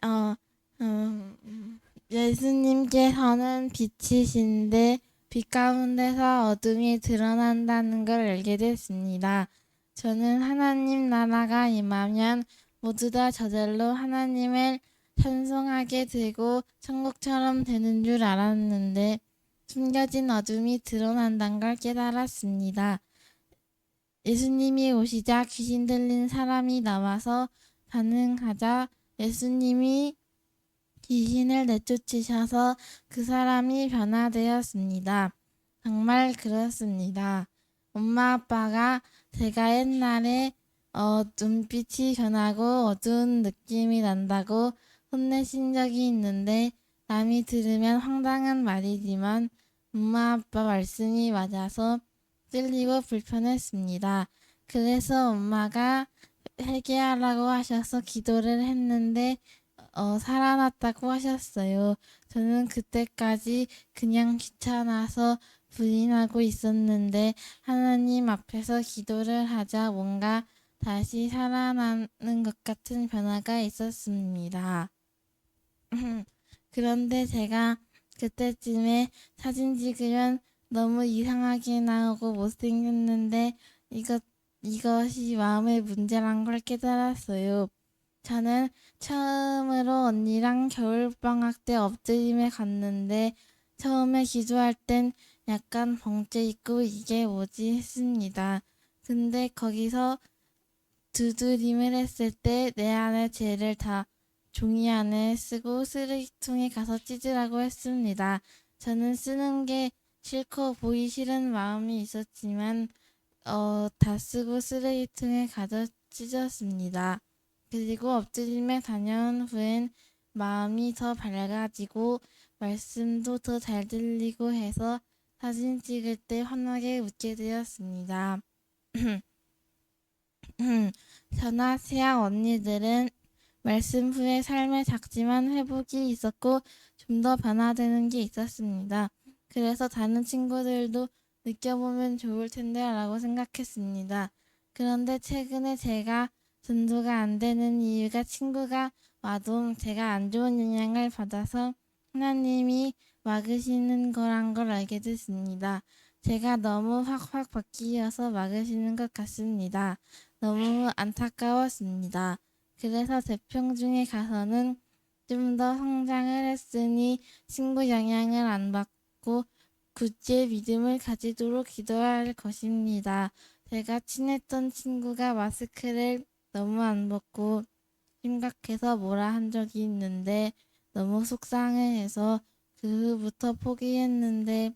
어, 예수님께서는 빛이신데 빛 가운데서 어둠이 드러난다는 걸 알게 됐습니다. 저는 하나님 나라가 임하면 모두 다 저절로 하나님을 찬송하게 되고 천국처럼 되는 줄 알았는데 숨겨진 어둠이 드러난다는 걸 깨달았습니다. 예수님이 오시자 귀신 들린 사람이 나와서 반응하자 예수님이 귀신을 내쫓으셔서 그 사람이 변화되었습니다. 정말 그렇습니다. 엄마 아빠가 제가 옛날에 눈빛이 변하고 어두운 느낌이 난다고 혼내신 적이 있는데 남이 들으면 황당한 말이지만 엄마 아빠 말씀이 맞아서 찔리고 불편했습니다. 그래서 엄마가 회개하라고 하셔서 기도를 했는데 살아났다고 하셨어요. 저는 그때까지 그냥 귀찮아서 부인하고 있었는데 하나님 앞에서 기도를 하자 뭔가 다시 살아나는 것 같은 변화가 있었습니다. 그런데 제가 그때쯤에 사진 찍으면 너무 이상하게 나오고 못생겼는데 이것이 마음의 문제란 걸 깨달았어요. 저는 처음으로 언니랑 겨울방학 때 엎드림에 갔는데 처음에 기도할 땐 약간 벙째 있고 이게 뭐지 했습니다. 근데 거기서 두드림을 했을 때 내 안의 죄를 다 종이 안에 쓰고 쓰레기통에 가서 찢으라고 했습니다. 저는 쓰는 게 싫고 보기 싫은 마음이 있었지만 다 쓰고 쓰레기통에 가서 찢었습니다. 그리고 엎드림에 다녀온 후엔 마음이 더 밝아지고 말씀도 더 잘 들리고 해서 사진 찍을 때 환하게 웃게 되었습니다. 저나 세아 언니들은 말씀 후에 삶의 작지만 회복이 있었고 좀 더 변화되는 게 있었습니다. 그래서 다른 친구들도 느껴보면 좋을 텐데 라고 생각했습니다. 그런데 최근에 제가 전도가 안 되는 이유가 친구가 와도 제가 안 좋은 영향을 받아서 하나님이 막으시는 거란 걸 알게 됐습니다. 제가 너무 확확 바뀌어서 막으시는 것 같습니다. 너무 안타까웠습니다. 그래서 재평중에 가서는 좀 더 성장을 했으니 친구 영향을 안 받고 굳게 믿음을 가지도록 기도할 것입니다. 제가 친했던 친구가 마스크를 너무 안 벗고 심각해서 뭐라 한 적이 있는데 너무 속상해해서 그 후부터 포기했는데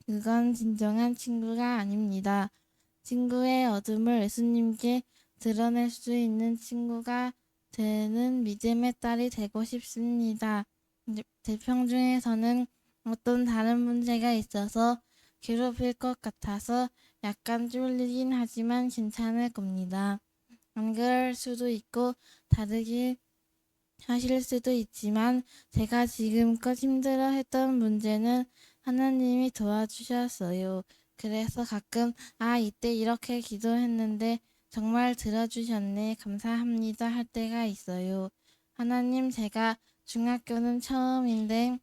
그건 진정한 친구가 아닙니다. 친구의 어둠을 예수님께 드러낼 수 있는 친구가 되는 믿음의 딸이 되고 싶습니다. 재평중에서는 어떤 다른 문제가 있어서 괴롭힐 것 같아서 약간 쫄리긴 하지만 괜찮을 겁니다. 안 그럴 수도 있고 다르게 하실 수도 있지만 제가 지금껏 힘들어했던 문제는 하나님이 도와주셨어요. 그래서 가끔 이때 이렇게 기도했는데 정말 들어주셨네 감사합니다 할 때가 있어요. 하나님 제가 중학교는 처음인데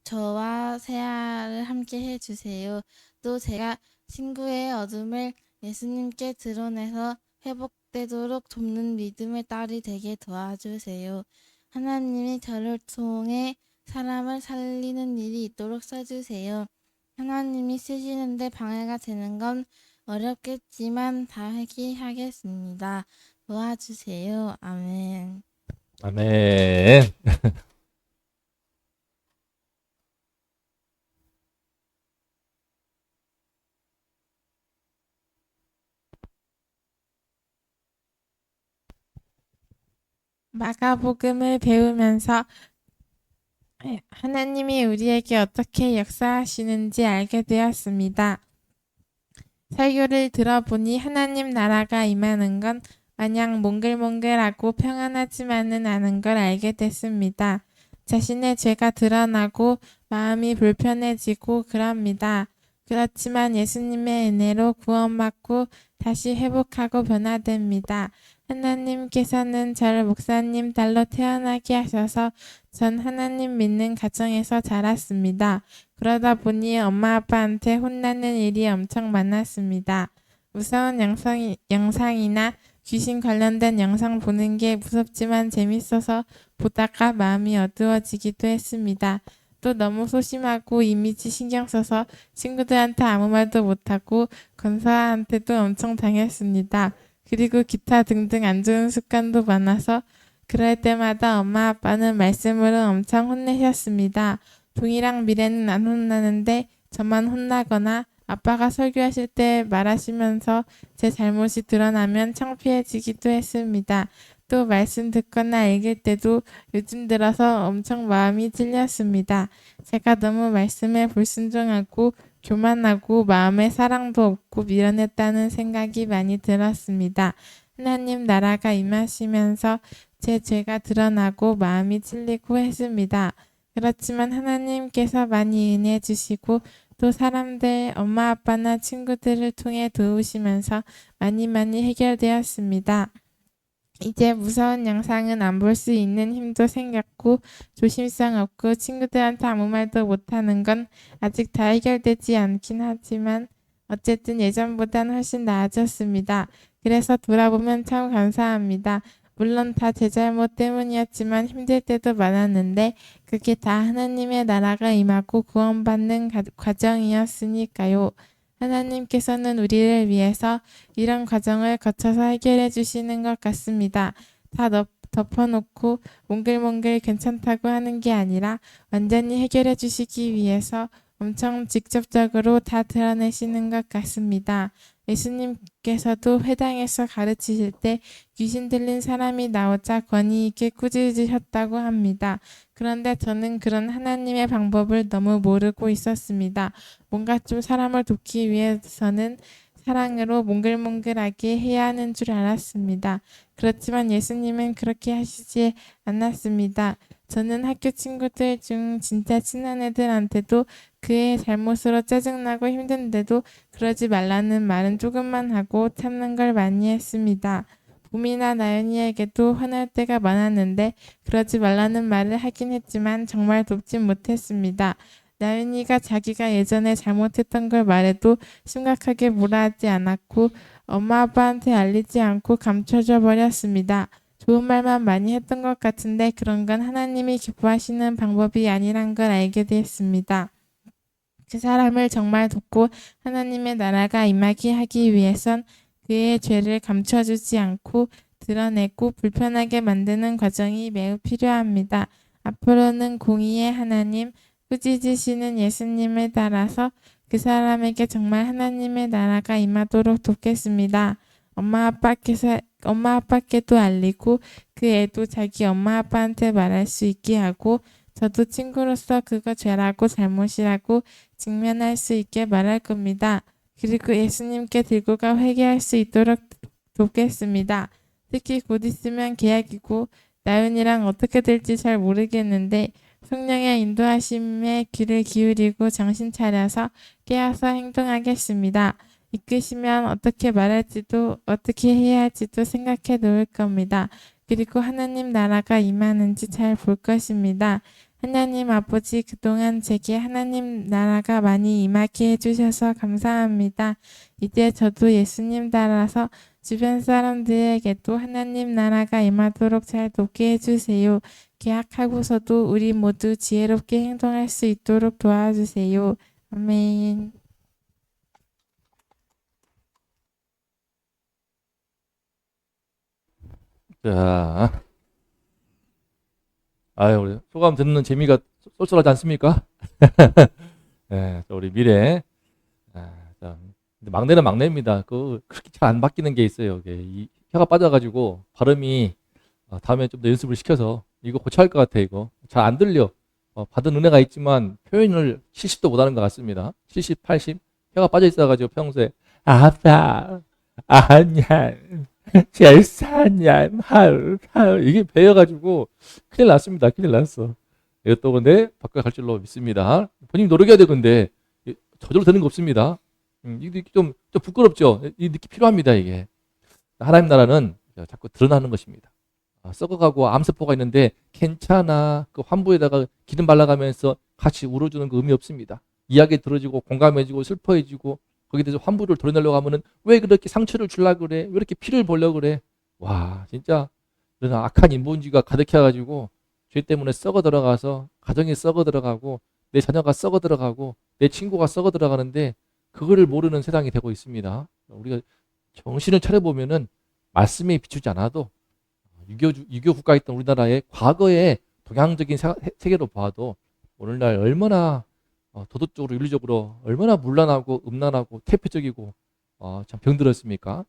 저와 세아를 함께 해주세요. 또 제가 친구의 어둠을 예수님께 드러내서 회복되도록 돕는 믿음의 딸이 되게 도와주세요. 하나님이 저를 통해 사람을 살리는 일이 있도록 써주세요. 하나님이 쓰시는데 방해가 되는 건 어렵겠지만 다 회개하겠습니다. 도와주세요. 아멘. 아멘. 마가복음을 배우면서 하나님이 우리에게 어떻게 역사하시는지 알게 되었습니다. 설교를 들어보니 하나님 나라가 임하는 건 마냥 몽글몽글하고 평안하지만은 않은 걸 알게 됐습니다. 자신의 죄가 드러나고 마음이 불편해지고 그럽니다. 그렇지만 예수님의 은혜로 구원받고 다시 회복하고 변화됩니다. 하나님께서는 저를 목사님 딸로 태어나게 하셔서 전 하나님 믿는 가정에서 자랐습니다. 그러다 보니 엄마 아빠한테 혼나는 일이 엄청 많았습니다. 무서운 영상이나 귀신 관련된 영상 보는 게 무섭지만 재밌어서 보다가 마음이 어두워지기도 했습니다. 또 너무 소심하고 이미지 신경 써서 친구들한테 아무 말도 못하고 권사한테도 엄청 당했습니다. 그리고 기타 등등 안 좋은 습관도 많아서 그럴 때마다 엄마 아빠는 말씀으로 엄청 혼내셨습니다. 동이랑 미래는 안 혼나는데 저만 혼나거나 아빠가 설교하실 때 말하시면서 제 잘못이 드러나면 창피해지기도 했습니다. 또 말씀 듣거나 읽을 때도 요즘 들어서 엄청 마음이 찔렸습니다. 제가 너무 말씀에 불순종하고 교만하고 마음에 사랑도 없고 미련했다는 생각이 많이 들었습니다. 하나님 나라가 임하시면서 제 죄가 드러나고 마음이 찔리고 했습니다. 그렇지만 하나님께서 많이 은혜 주시고 또 사람들, 엄마 아빠나 친구들을 통해 도우시면서 많이 해결되었습니다. 이제 무서운 영상은 안 볼 수 있는 힘도 생겼고 조심성 없고 친구들한테 아무 말도 못하는 건 아직 다 해결되지 않긴 하지만 어쨌든 예전보단 훨씬 나아졌습니다. 그래서 돌아보면 참 감사합니다. 물론 다 제 잘못 때문이었지만 힘들 때도 많았는데 그게 다 하나님의 나라가 임하고 구원받는 과정이었으니까요. 하나님께서는 우리를 위해서 이런 과정을 거쳐서 해결해 주시는 것 같습니다. 다 덮어놓고 몽글몽글 괜찮다고 하는 게 아니라 완전히 해결해 주시기 위해서 엄청 직접적으로 다 드러내시는 것 같습니다. 예수님께서도 회당에서 가르치실 때 귀신 들린 사람이 나오자 권위 있게 꾸짖으셨다고 합니다. 그런데 저는 그런 하나님의 방법을 너무 모르고 있었습니다. 뭔가 좀 사람을 돕기 위해서는 사랑으로 몽글몽글하게 해야 하는 줄 알았습니다. 그렇지만 예수님은 그렇게 하시지 않았습니다. 저는 학교 친구들 중 진짜 친한 애들한테도 그의 잘못으로 짜증나고 힘든데도 그러지 말라는 말은 조금만 하고 참는 걸 많이 했습니다. 봄이나 나연이에게도 화날 때가 많았는데 그러지 말라는 말을 하긴 했지만 정말 돕진 못했습니다. 나연이가 자기가 예전에 잘못했던 걸 말해도 심각하게 뭐라 하지 않았고 엄마 아빠한테 알리지 않고 감춰줘 버렸습니다. 좋은 말만 많이 했던 것 같은데 그런 건 하나님이 기뻐하시는 방법이 아니란 걸 알게 되었습니다. 그 사람을 정말 돕고 하나님의 나라가 임하게 하기 위해선 그의 죄를 감춰주지 않고 드러내고 불편하게 만드는 과정이 매우 필요합니다. 앞으로는 공의의 하나님, 꾸짖으시는 예수님을 따라서 그 사람에게 정말 하나님의 나라가 임하도록 돕겠습니다. 엄마 아빠께도 알리고 그 애도 자기 엄마 아빠한테 말할 수 있게 하고 저도 친구로서 그거 죄라고 잘못이라고 직면할 수 있게 말할 겁니다. 그리고 예수님께 들고 가 회개할 수 있도록 돕겠습니다. 특히 곧 있으면 계약이고 나윤이랑 어떻게 될지 잘 모르겠는데 성령의 인도하심에 귀를 기울이고 정신 차려서 깨어서 행동하겠습니다. 이끄시면 어떻게 말할지도 어떻게 해야 할지도 생각해 놓을 겁니다. 그리고 하나님 나라가 임하는지 잘 볼 것입니다. 하나님 아버지 그동안 제게 하나님 나라가 많이 임하게 해주셔서 감사합니다. 이제 저도 예수님 따라서 주변 사람들에게도 하나님 나라가 임하도록 잘 돕게 해주세요. 계약하고서도 우리 모두 지혜롭게 행동할 수 있도록 도와주세요. 아멘. 자, 아유, 우리 소감 듣는 재미가 쏠쏠하지 않습니까? 네, 또 우리 미래. 자, 근데 막내는 막내입니다. 그렇게 잘 안 바뀌는 게 있어요. 이 혀가 빠져가지고 발음이 다음에 좀 더 연습을 시켜서 이거 고쳐야 할 것 같아. 이거 잘 안 들려. 받은 은혜가 있지만 표현을 70도 못하는 것 같습니다. 70, 80 혀가 빠져 있어가지고 평소에 아빠, 아냐, 잘 사냐, 하을 이게 배여가지고 큰일 났습니다. 큰일 났어. 이것도 근데 바꿔갈 줄로 믿습니다. 본인이 노력해야 돼. 근데 저절로 되는 거 없습니다. 이게 좀 부끄럽죠. 이 느낌 필요합니다. 이게 하나님 나라는 자꾸 드러나는 것입니다. 썩어가고 암세포가 있는데 괜찮아. 그 환부에다가 기름 발라가면서 같이 울어주는 거 의미 없습니다. 이야기 들어주고 공감해주고 슬퍼해주고 거기에 대해서 환부를 드러내려고 하면은 왜 그렇게 상처를 주려고 그래? 왜 이렇게 피를 보려고 그래? 와, 진짜 그런 악한 인본주의가 가득해가지고 죄 때문에 썩어 들어가서 가정이 썩어 들어가고 내 자녀가 썩어 들어가고 내 친구가 썩어 들어가는데 그거를 모르는 세상이 되고 있습니다. 우리가 정신을 차려보면은 말씀에 비추지 않아도 유교 국가에 있던 우리나라의 과거의 동양적인 세계로 봐도 오늘날 얼마나 도덕적으로 윤리적으로 얼마나 문란하고 음란하고 태폐적이고 참 병들었습니까?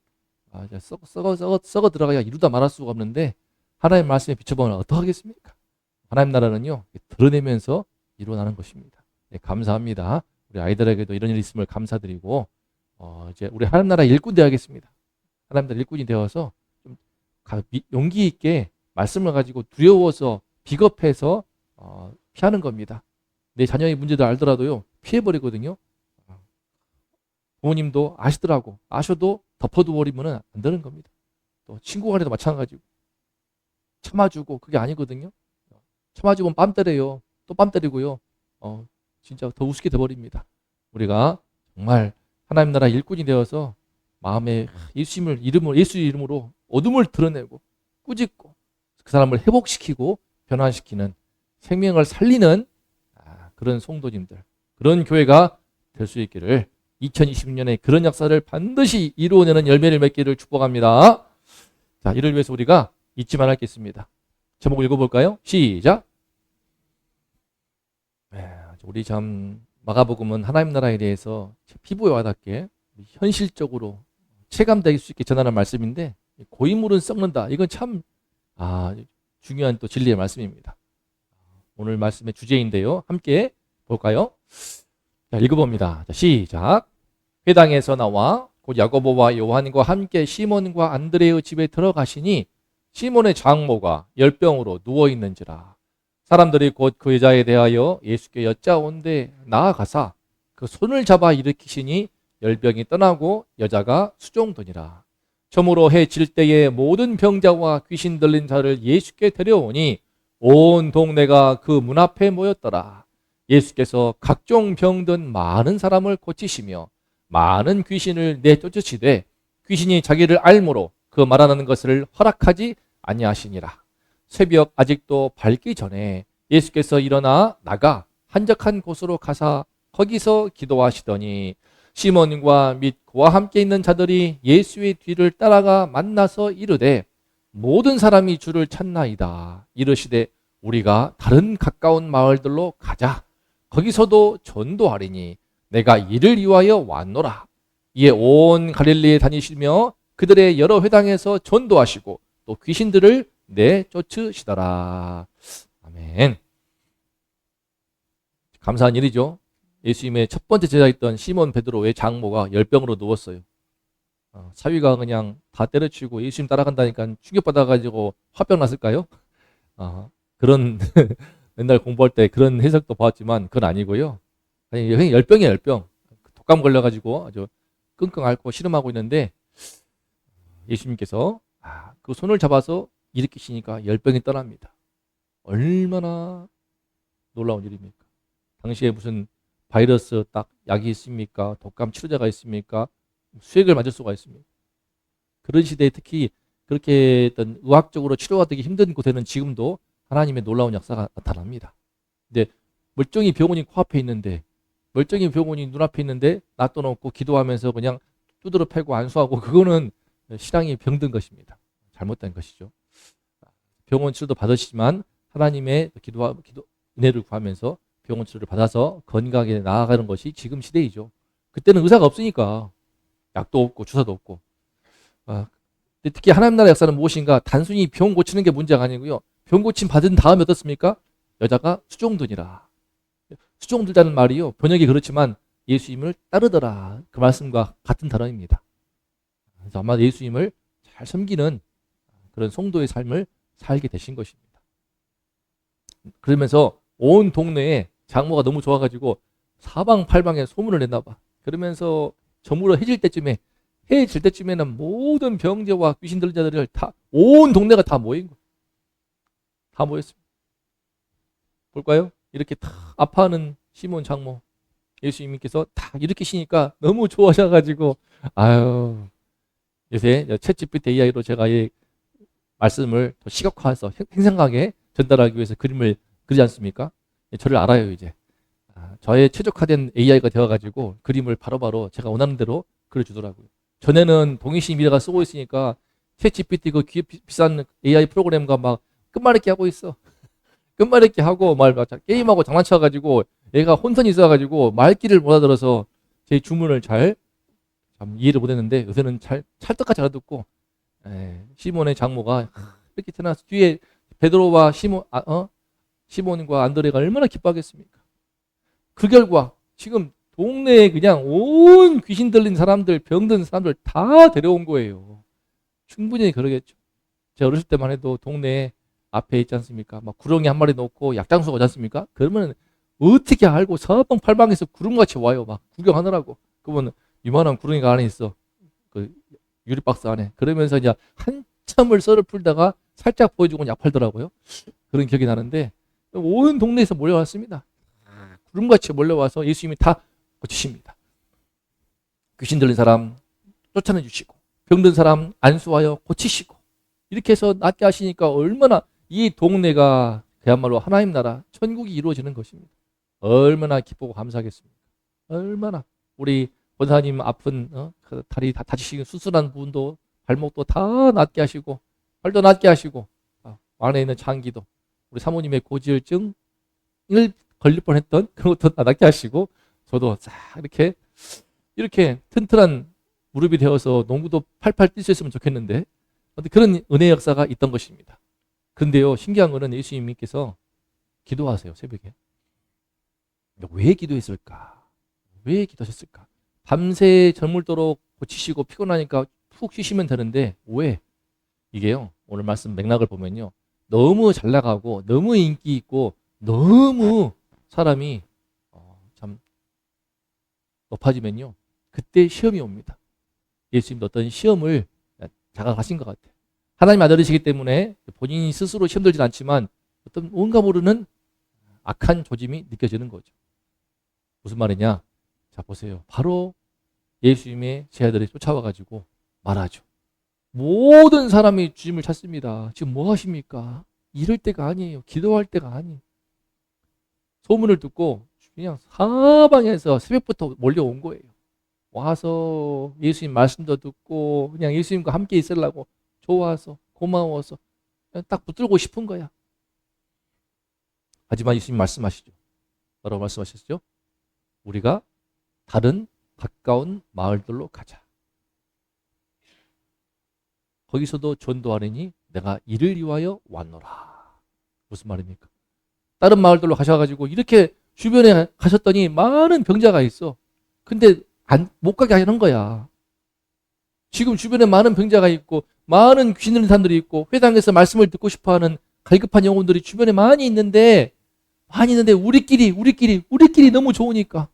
이제 썩어 들어가야 이루다 말할 수가 없는데 하나님의 말씀에 비춰보면 어떡하겠습니까? 하나님 나라는요 드러내면서 일어나는 것입니다. 네, 감사합니다. 우리 아이들에게도 이런 일이 있음을 감사드리고 이제 우리 하나님 나라 일꾼 되어야겠습니다. 하나님 나라 일꾼이 되어서 좀 용기 있게 말씀을 가지고 두려워서 비겁해서 피하는 겁니다. 내 자녀의 문제도 알더라도요 피해버리거든요. 부모님도 아시더라고. 아셔도 덮어두어버리면 안 되는 겁니다. 또 친구 간에도 마찬가지고 참아주고 그게 아니거든요. 참아주면 뺨 때려요. 또 뺨 때리고요. 진짜 더 우습게 돼버립니다. 우리가 정말 하나님 나라 일꾼이 되어서 마음에 예수 이름으로 어둠을 드러내고 꾸짖고 그 사람을 회복시키고 변화시키는 생명을 살리는 그런 성도님들, 그런 교회가 될 수 있기를 2020년에 그런 역사를 반드시 이루어내는 열매를 맺기를 축복합니다. 자, 이를 위해서 우리가 잊지 말할 게 있습니다. 제목 읽어볼까요? 시작. 우리 참 마가복음은 하나님 나라에 대해서 피부에 와닿게 현실적으로 체감될 수 있게 전하는 말씀인데 고인물은 썩는다. 이건 참 중요한 또 진리의 말씀입니다. 오늘 말씀의 주제인데요. 함께 볼까요? 자, 읽어봅니다. 자, 시작. 회당에서 나와 곧 야고보와 요한과 함께 시몬과 안드레의 집에 들어가시니 시몬의 장모가 열병으로 누워있는지라. 사람들이 곧 그 여자에 대하여 예수께 여짜온데 나아가사 그 손을 잡아 일으키시니 열병이 떠나고 여자가 수종되니라. 저물어 해 질 때에 모든 병자와 귀신 들린 자를 예수께 데려오니 온 동네가 그 문 앞에 모였더라. 예수께서 각종 병든 많은 사람을 고치시며 많은 귀신을 내쫓으시되 귀신이 자기를 알므로 그 말하는 것을 허락하지 아니하시니라. 새벽 아직도 밝기 전에 예수께서 일어나 나가 한적한 곳으로 가사 거기서 기도하시더니 시몬과 및 그와 함께 있는 자들이 예수의 뒤를 따라가 만나서 이르되 모든 사람이 주를 찾나이다. 이르시되 우리가 다른 가까운 마을들로 가자. 거기서도 전도하리니 내가 이를 위하여 왔노라. 이에 온 갈릴리에 다니시며 그들의 여러 회당에서 전도하시고 또 귀신들을 내쫓으시더라. 아멘. 감사한 일이죠. 예수님의 첫 번째 제자였던 시몬 베드로의 장모가 열병으로 누웠어요. 사위가 그냥 다 때려치고 예수님 따라간다니까 충격받아가지고 화병 났을까요? 그런 맨날 공부할 때 그런 해석도 봤지만 그건 아니고요. 아니, 열병이에요, 열병. 독감 걸려가지고 아주 끙끙 앓고 신음하고 있는데 예수님께서 그 손을 잡아서 일으키시니까 열병이 떠납니다. 얼마나 놀라운 일입니까? 당시에 무슨 바이러스 딱 약이 있습니까? 독감 치료제가 있습니까? 수액을 맞을 수가 있습니까? 그런 시대에 특히 그렇게 어떤 의학적으로 치료가 되기 힘든 곳에는 지금도 하나님의 놀라운 역사가 나타납니다. 근데 멀쩡히 병원이 코앞에 있는데 멀쩡히 병원이 눈앞에 있는데 놔둬놓고 기도하면서 그냥 두드러 패고 안수하고 그거는 신앙이 병든 것입니다. 잘못된 것이죠. 병원 치료도 받으시지만 하나님의 기도 은혜를 구하면서 병원 치료를 받아서 건강하게 나아가는 것이 지금 시대이죠. 그때는 의사가 없으니까 약도 없고 주사도 없고. 특히 하나님 나라 역사는 무엇인가? 단순히 병 고치는 게 문제가 아니고요. 병 고침 받은 다음에 어떻습니까? 여자가 수종되니라. 수종들다는 말이요. 번역이 그렇지만 예수님을 따르더라. 그 말씀과 같은 단어입니다. 그래서 아마 예수님을 잘 섬기는 그런 성도의 삶을 살게 되신 것입니다. 그러면서 온 동네에 장모가 너무 좋아가지고 사방팔방에 소문을 냈나 봐. 그러면서 저물어 해질 때쯤에 해 질 때쯤에는 모든 병자와 귀신 들린 자들을 다 온 동네가 다 모인 거예요. 다 모였습니다. 볼까요? 이렇게 다 아파하는 시몬 장모 예수님께서 다 일으키시니까 너무 좋아하셔가지고 아유 요새 챗GPT AI로 제가 이 말씀을 더 시각화해서 생생하게 전달하기 위해서 그림을 그리지 않습니까? 저를 알아요 이제. 저의 최적화된 AI가 되어가지고 그림을 바로바로 제가 원하는 대로 그려주더라고요. 전에는 동희씨 미래가 쓰고 있으니까 챗GPT 그 비싼 AI 프로그램과 막 끝말잇기 하고 있어. 끝말잇기 하고 게임하고 장난쳐가지고 얘가 혼선이 있어가지고 말귀를 못 알아들어서 제 주문을 잘 이해를 못했는데 요새는 찰떡같이 알아듣고 시몬의 장모가 이렇게 태어나서 뒤에 베드로와 시몬과 안드레가 얼마나 기뻐하겠습니까? 그 결과 지금 동네에 그냥 온 귀신 들린 사람들, 병든 사람들 다 데려온 거예요. 충분히 그러겠죠. 제가 어렸을 때만 해도 동네에 앞에 있지 않습니까? 막 구렁이 한 마리 놓고 약장수가 오지 않습니까? 그러면 어떻게 알고 사방팔방에서 구름같이 와요. 막 구경하느라고. 그러면 이만한 구렁이가 안에 있어. 그 유리박스 안에. 그러면서 이제 한참을 썰을 풀다가 살짝 보여주고 약 팔더라고요. 그런 기억이 나는데 온 동네에서 몰려왔습니다. 구름같이 몰려와서 예수님이 다 고치십니다. 귀신 들린 사람 쫓아내주시고 병든 사람 안수하여 고치시고 이렇게 해서 낫게 하시니까 얼마나 이 동네가 그야말로 하나님 나라 천국이 이루어지는 것입니다. 얼마나 기쁘고 감사하겠습니까? 얼마나 우리 권사님 아픈 그 다리 다 다치시고 수술한 부분도 발목도 다 낫게 하시고 발도 낫게 하시고 안에 있는 장기도 우리 사모님의 고지혈증을 걸릴 뻔했던 그런 것도 다 낫게 하시고 저도 싹 이렇게 튼튼한 무릎이 되어서 농구도 팔팔 뛸 수 있으면 좋겠는데 그런 은혜의 역사가 있던 것입니다. 근데요 신기한 거는 예수님께서 기도하세요 새벽에. 왜 기도했을까? 왜 기도하셨을까? 밤새 저물도록 고치시고 피곤하니까 푹 쉬시면 되는데 왜? 이게요 오늘 말씀 맥락을 보면요 너무 잘 나가고 너무 인기 있고 너무 사람이 참 높아지면요 그때 시험이 옵니다. 예수님도 어떤 시험을 자각하신 것 같아요. 하나님 아들이시기 때문에 본인이 스스로 시험 들진 않지만 어떤 뭔가 모르는 악한 조짐이 느껴지는 거죠. 무슨 말이냐? 자 보세요. 바로 예수님의 제자들이 쫓아와가지고 말하죠. 모든 사람이 주님을 찾습니다. 지금 뭐 하십니까? 이럴 때가 아니에요. 기도할 때가 아니에요. 소문을 듣고 그냥 사방에서 새벽부터 몰려온 거예요. 와서 예수님 말씀도 듣고 그냥 예수님과 함께 있으려고 좋아서 고마워서 그냥 딱 붙들고 싶은 거야. 하지만 예수님 말씀하시죠. 뭐라고 말씀하셨죠? 우리가 다른 가까운 마을들로 가자. 거기서도 전도하려니 내가 이를 위하여 왔노라. 무슨 말입니까? 다른 마을들로 가셔가지고 이렇게 주변에 가셨더니 많은 병자가 있어. 근데 못 가게 하는 거야. 지금 주변에 많은 병자가 있고 많은 귀신 들린 사람들이 있고 회당에서 말씀을 듣고 싶어하는 갈급한 영혼들이 주변에 많이 있는데 우리끼리 너무 좋으니까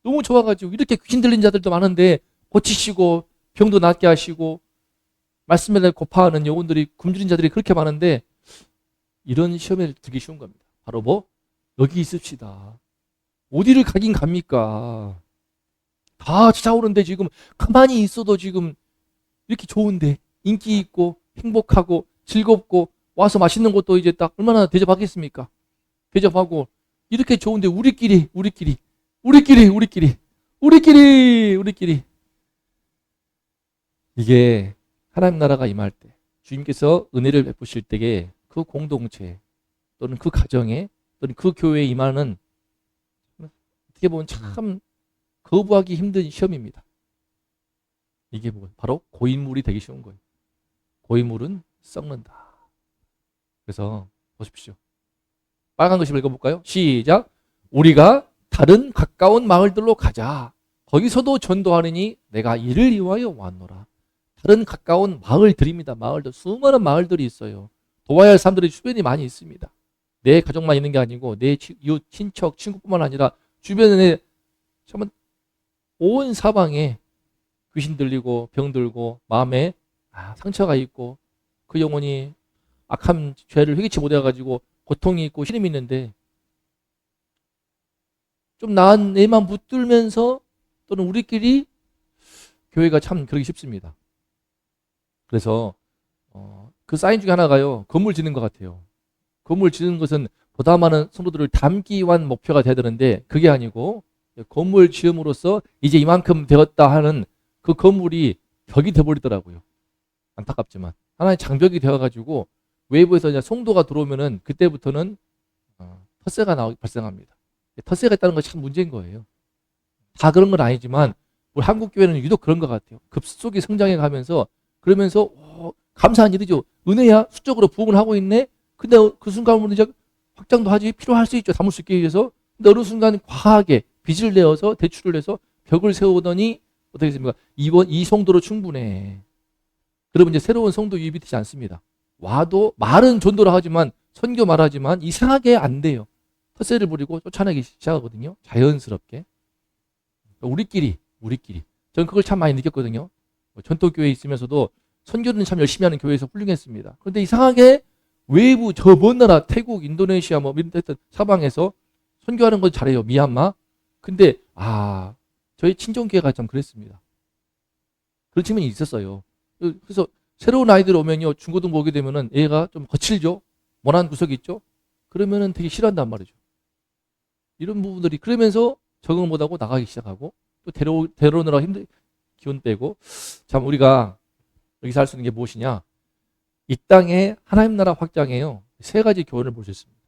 너무 좋아가지고 이렇게 귀신 들린 자들도 많은데 고치시고 병도 낫게 하시고 말씀에 고파하는 영혼들이 굶주린 자들이 그렇게 많은데 이런 시험에 들기 쉬운 겁니다. 바로 뭐? 여기 있읍시다. 어디를 가긴 갑니까? 다 찾아오는데 지금 가만히 있어도 지금 이렇게 좋은데 인기 있고 행복하고 즐겁고 와서 맛있는 것도 이제 딱 얼마나 대접하겠습니까? 대접하고 이렇게 좋은데 우리끼리 이게 하나님 나라가 임할 때 주님께서 은혜를 베푸실 때에 그 공동체 또는 그 가정에 또는 그 교회에 임하는 어떻게 보면 참 거부하기 힘든 시험입니다. 이게 바로 고인물이 되기 쉬운 거예요. 고인물은 썩는다. 그래서 보십시오. 빨간 글씨 읽어볼까요? 시작. 우리가 다른 가까운 마을들로 가자. 거기서도 전도하느니 내가 이를 위하여 왔노라. 다른 가까운 마을들입니다. 마을들. 수많은 마을들이 있어요. 도와야 할 사람들이 주변에 많이 있습니다. 내 가족만 있는 게 아니고 내 이웃, 친척, 친구뿐만 아니라 주변에 온 사방에 귀신 들리고 병 들고 마음에 상처가 있고 그 영혼이 악한 죄를 회개치 못해가지고 고통이 있고 시름이 있는데 좀 나은 애만 붙들면서 또는 우리끼리 교회가 참 그러기 쉽습니다. 그래서 그 사인 중에 하나가요. 건물 짓는 것 같아요. 건물 짓는 것은 보다 많은 성도들을 담기 위한 목표가 돼야 되는데 그게 아니고 건물 지음으로써 이제 이만큼 되었다 하는 그 건물이 벽이 돼버리더라고요. 안타깝지만 하나의 장벽이 되어가지고 외부에서 이제 성도가 들어오면은 그때부터는 텃세가 발생합니다. 텃세가 있다는 것이 참 문제인 거예요. 다 그런 건 아니지만 우리 한국 교회는 유독 그런 것 같아요. 급속히 성장해 가면서 그러면서 감사한 일이죠. 은혜야 수적으로 부흥을 하고 있네. 근데 그 순간 이제 확장도 하지 필요할 수 있죠. 담을 수 있기 위해서. 근데 어느 순간 과하게 빚을 내어서 대출을 해서 벽을 세우더니 어떻게 됩니까? 이 성도로 충분해. 그러면 이제 새로운 성도 유입이 되지 않습니다. 와도 말은 전도를 하지만 선교 말하지만 이상하게 안 돼요. 텃세를 부리고 쫓아내기 시작하거든요. 자연스럽게. 우리끼리 저는 그걸 참 많이 느꼈거든요. 전통교회에 있으면서도 선교는 참 열심히 하는 교회에서 훌륭했습니다. 그런데 이상하게 외부 저 먼 나라 태국, 인도네시아 뭐 이런 사방에서 선교하는 건 잘해요. 미얀마. 근데 저희 친정교회가 참 그랬습니다. 그런 측면이 있었어요. 그래서 새로운 아이들 오면요. 중고등 오게 되면은 애가 좀 거칠죠. 모난 구석이 있죠. 그러면은 되게 싫어한단 말이죠. 이런 부분들이 그러면서 적응 못하고 나가기 시작하고 또 데려오느라 기운 빼고 참 우리가 여기서 할 수 있는 게 무엇이냐? 이 땅에 하나님 나라 확장에요. 세 가지 교훈을 볼 수 있습니다.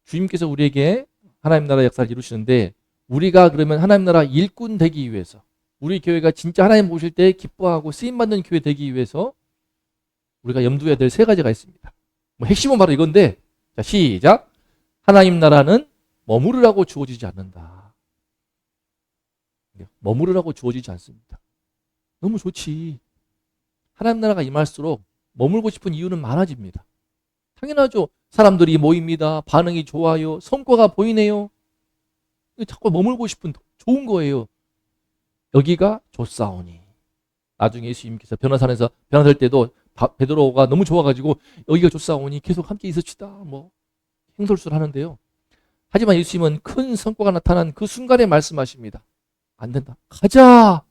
주님께서 우리에게 하나님 나라 역사를 이루시는데 우리가 그러면 하나님 나라 일꾼 되기 위해서 우리 교회가 진짜 하나님 보실 때 기뻐하고 쓰임받는 교회 되기 위해서 우리가 염두해야 될 세 가지가 있습니다. 핵심은 바로 이건데 자 시작. 하나님 나라는 머무르라고 주어지지 않는다. 머무르라고 주어지지 않습니다. 너무 좋지. 하나님 나라가 임할수록 머물고 싶은 이유는 많아집니다. 당연하죠. 사람들이 모입니다. 반응이 좋아요. 성과가 보이네요. 자꾸 머물고 싶은 좋은 거예요. 여기가 좋사오니. 나중에 예수님께서 변화산에서 변화될 때도 베드로가 너무 좋아가지고 여기가 좋사오니 계속 함께 있읍시다. 뭐 행설수를 하는데요. 하지만 예수님은 큰 성과가 나타난 그 순간에 말씀하십니다. 안 된다. 가자.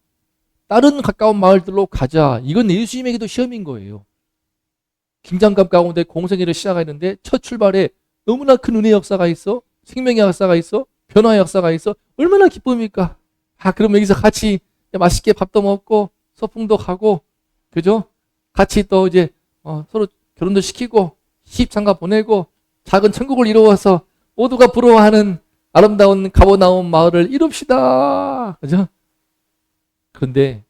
다른 가까운 마을들로 가자. 이건 예수님에게도 시험인 거예요. 긴장감 가운데 공생애를 시작했는데 첫 출발에 너무나 큰 은혜의 역사가 있어. 생명의 역사가 있어. 변화의 역사가 있어. 얼마나 기쁨입니까? 그럼 여기서 같이 맛있게 밥도 먹고 소풍도 가고 그죠? 같이 또 이제 서로 결혼도 시키고 시집장가 보내고 작은 천국을 이루어서 모두가 부러워하는 아름다운 가보나움 마을을 이룹시다. 그죠? 그런데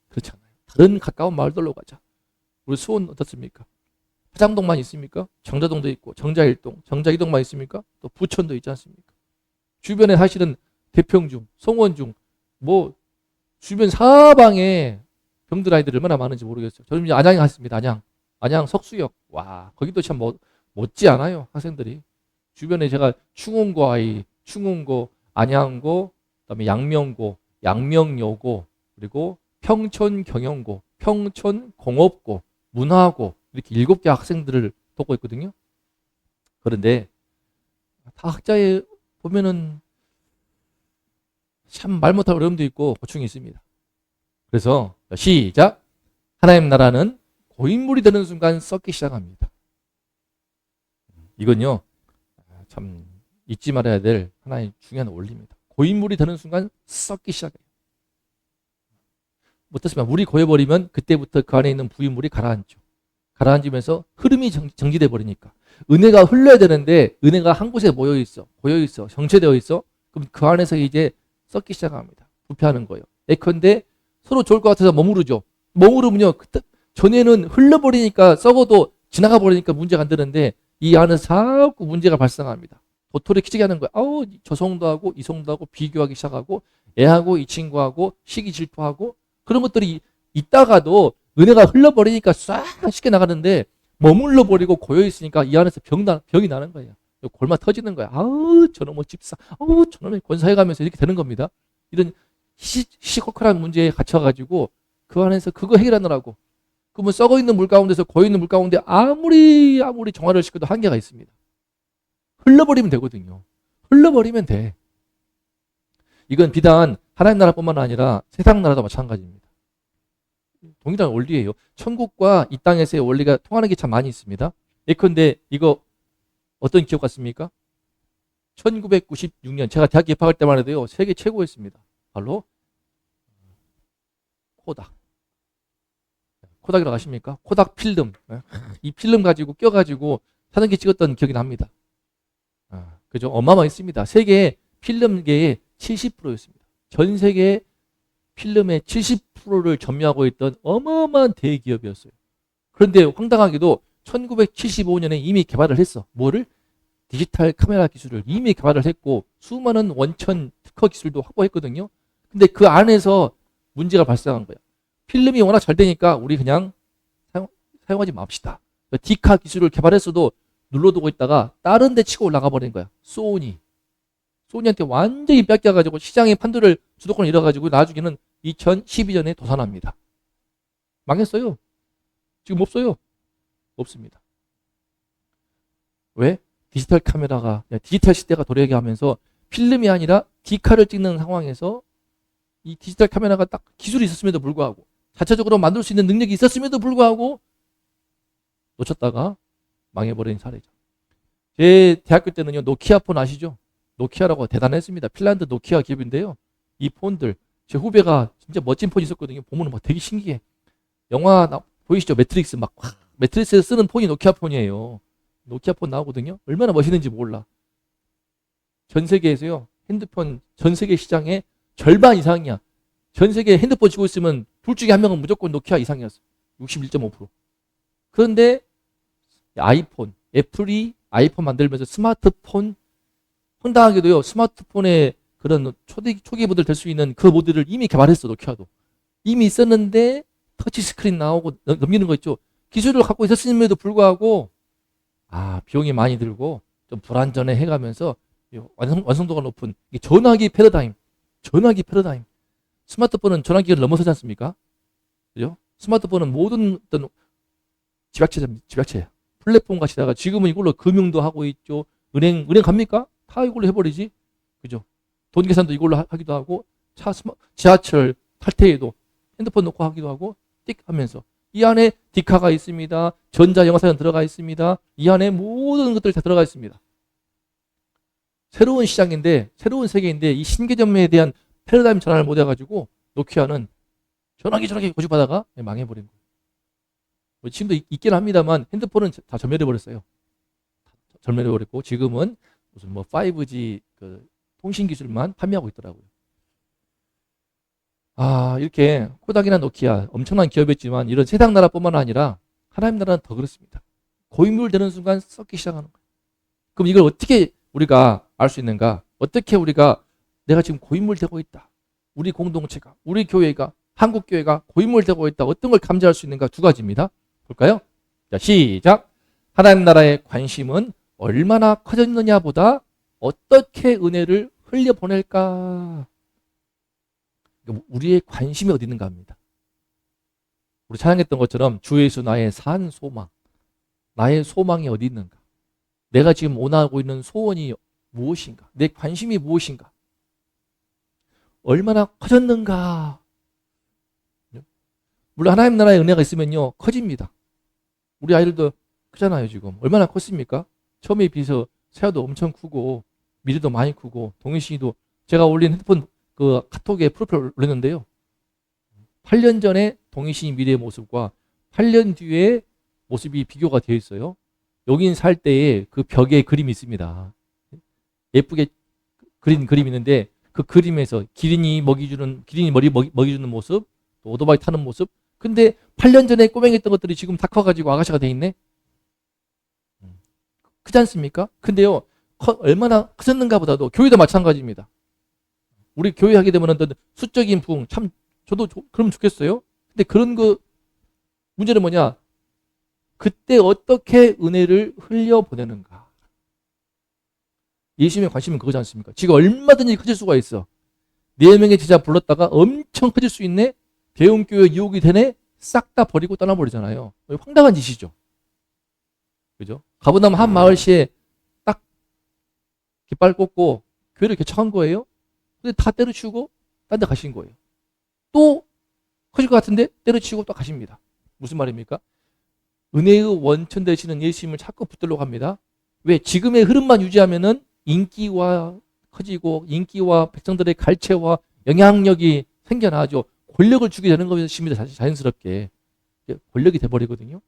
그렇지 않아요. 다른 가까운 마을들로 가자. 우리 수원 어떻습니까? 화장동만 있습니까? 정자동도 있고 정자일동, 정자이동만 있습니까? 또 부천도 있지 않습니까? 주변에 사실은 대평중, 성원중 뭐 주변 사방에 병들 아이들이 얼마나 많은지 모르겠어요. 저는 이제 안양에 갔습니다. 안양 석수역. 와 거기도 참 멋지 않아요. 학생들이. 주변에 제가 충운고 아이, 충운고, 안양고, 그다음에 양명고, 양명여고, 그리고 평촌경영고, 평촌공업고, 문화고 이렇게 7개 학생들을 돕고 있거든요. 그런데 다 학자에 보면은 참 말 못할 어려움도 있고 고충이 있습니다. 그래서 시작. 하나님 나라는 고인물이 되는 순간 썩기 시작합니다. 이건요 참 잊지 말아야 될 하나의 중요한 원리입니다. 고인물이 되는 순간 썩기 시작해요. 어떻습니까? 물이 고여버리면 그때부터 그 안에 있는 부유물이 가라앉죠. 가라앉으면서 흐름이 정지돼 버리니까 은혜가 흘러야 되는데 은혜가 한 곳에 모여있어, 고여있어, 정체되어 있어. 그럼 그 안에서 이제 썩기 시작합니다. 부패하는 거예요. 예컨대 서로 좋을 것 같아서 머무르죠. 머무르면요 전에는 흘러버리니까 썩어도 지나가 버리니까 문제가 안 되는데 이 안에서 자꾸 문제가 발생합니다. 도토리 키치게 하는 거예요. 저 성도 하고 이 성도 하고 비교하기 시작하고 애하고 이 친구하고 시기 질투하고 그런 것들이 있다가도 은혜가 흘러버리니까 싹 쉽게 나가는데 머물러 버리고 고여 있으니까 이 안에서 병이 나는 거예요. 골마 터지는 거야. 저놈의 집사, 저놈의 권사해 가면서 이렇게 되는 겁니다. 이런 시시콜콜한 문제에 갇혀가지고 그 안에서 그거 해결하느라고 그러면 썩어 있는 물 가운데서 고여 있는 물 가운데 아무리 정화를 시켜도 한계가 있습니다. 흘러버리면 되거든요. 흘러버리면 돼. 이건 비단 하나님 나라뿐만 아니라 세상 나라도 마찬가지입니다. 동일한 원리예요. 천국과 이 땅에서의 원리가 통하는 게 참 많이 있습니다. 예컨대 이거 어떤 기업 같습니까? 1996년 제가 대학교 입학할 때만 해도요. 세계 최고였습니다. 바로 코닥. 코닥이라고 아십니까? 코닥 필름. 이 필름 가지고 껴가지고 사진기 찍었던 기억이 납니다. 그죠? 어마어마했습니다. 세계 필름계의 70%였습니다. 전 세계 필름의 70%를 점유하고 있던 어마어마한 대기업이었어요. 그런데 황당하게도 1975년에 이미 개발을 했어. 뭐를? 디지털 카메라 기술을 이미 개발을 했고 수많은 원천 특허 기술도 확보했거든요. 근데 그 안에서 문제가 발생한 거야. 필름이 워낙 잘 되니까 우리 그냥 사용하지 맙시다. 디카 기술을 개발했어도 눌러두고 있다가 다른 데 치고 올라가 버린 거야. 소니한테 완전히 뺏겨가지고 시장의 판도를 주도권을 잃어가지고 나중에는 2012년에 도산합니다. 망했어요. 지금 없어요. 없습니다. 왜? 디지털 카메라가 디지털 시대가 도래하게 하면서 필름이 아니라 디카를 찍는 상황에서 이 디지털 카메라가 딱 기술이 있었음에도 불구하고 자체적으로 만들 수 있는 능력이 있었음에도 불구하고 놓쳤다가 망해버린 사례죠. 제 대학교 때는요. 노키아 폰 아시죠? 노키아라고 대단했습니다. 핀란드 노키아 기업인데요. 이 폰들 제 후배가 진짜 멋진 폰이 있었거든요. 보면 막 되게 신기해. 영화 보이시죠? 매트릭스 막 매트릭스에서 쓰는 폰이 노키아 폰이에요. 노키아 폰 나오거든요. 얼마나 멋있는지 몰라. 전 세계에서요. 핸드폰 전 세계 시장의 절반 이상이야. 전 세계 핸드폰 쥐고 있으면 둘 중에 한 명은 무조건 노키아 이상이었어. 61.5%. 그런데 아이폰, 애플이 아이폰 만들면서 스마트폰 황당하게도요. 스마트폰의 그런 초기 모델 될 수 있는 그 모델을 이미 개발했어. 노키아도. 이미 있었는데 터치 스크린 나오고 넘기는 거 있죠. 기술을 갖고 있었음에도 불구하고 비용이 많이 들고 좀 불안전해 해가면서 완성도가 높은 전화기 패러다임. 스마트폰은 전화기를 넘어서지 않습니까? 그죠? 스마트폰은 모든 어떤 집약체야. 플랫폼 같이다가 지금은 이걸로 금융도 하고 있죠. 은행 갑니까? 다 이걸로 해버리지. 그죠? 돈 계산도 이걸로 하기도 하고 지하철 탈 때에도 핸드폰 놓고 하기도 하고 띡 하면서 이 안에 디카가 있습니다. 전자영화사전 들어가 있습니다. 이 안에 모든 것들이 다 들어가 있습니다. 새로운 시장인데 새로운 세계인데 이 신개념에 대한 패러다임 전환을 못 해가지고 노키아는 전화기 고집하다가 망해버린 거예요. 뭐 지금도 있긴 합니다만 핸드폰은 다 전멸해버렸어요. 전멸해버렸고 지금은 무슨 뭐 5G 그 통신 기술만 판매하고 있더라고요. 이렇게 코닥이나 노키아 엄청난 기업이었지만 이런 세상 나라뿐만 아니라 하나님 나라는 더 그렇습니다. 고인물 되는 순간 썩기 시작하는 거예요. 그럼 이걸 어떻게 우리가 알 수 있는가? 어떻게 우리가 내가 지금 고인물 되고 있다. 우리 공동체가, 우리 교회가, 한국 교회가 고인물 되고 있다. 어떤 걸 감지할 수 있는가? 두 가지입니다. 볼까요? 자, 시작. 하나님 나라의 관심은 얼마나 커졌느냐보다 어떻게 은혜를 흘려보낼까? 우리의 관심이 어디 있는가 합니다. 우리 찬양했던 것처럼 주 예수 나의 산 소망. 나의 소망이 어디 있는가? 내가 지금 원하고 있는 소원이 무엇인가? 내 관심이 무엇인가? 얼마나 커졌는가? 물론 하나님 나라의 은혜가 있으면요 커집니다. 우리 아이들도 크잖아요. 지금 얼마나 컸습니까? 처음에 비해서 세아도 엄청 크고 미래도 많이 크고 동희씨도 제가 올린 핸드폰 그 카톡에 프로필 올렸는데요. 8년 전에 동희씨 미래의 모습과 8년 뒤의 모습이 비교가 되어 있어요. 여긴 살 때에 그 벽에 그림이 있습니다. 예쁘게 그린 그림이 있는데 그 그림에서 기린이 머리 먹이주는 모습, 또 오토바이 타는 모습. 근데 8년 전에 꼬맹했던 것들이 지금 다 커가지고 아가씨가 돼 있네. 크지 않습니까? 근데요, 얼마나 커졌는가 보다도 교회도 마찬가지입니다. 우리 교회 하게 되면 수적인 부흥, 참, 저도 그러면 좋겠어요. 근데 그런 문제는 뭐냐? 그때 어떻게 은혜를 흘려보내는가? 예수님의 관심은 그거지 않습니까? 지금 얼마든지 커질 수가 있어. 4명의 제자 불렀다가 엄청 커질 수 있네? 대형교회 유혹이 되네? 싹 다 버리고 떠나버리잖아요. 황당한 짓이죠. 그죠? 가버나움 한 마을시에 딱 깃발 꽂고 교회를 개척한 거예요. 근데 다 때려치우고 딴 데 가신 거예요. 또 커질 것 같은데 때려치우고 또 가십니다. 무슨 말입니까? 은혜의 원천 되시는 예수님을 자꾸 붙들려고 합니다. 왜? 지금의 흐름만 유지하면은 인기와 커지고 인기와 백성들의 갈채와 영향력이 생겨나죠. 권력을 주게 되는 것입니다. 자연스럽게. 권력이 돼버리거든요.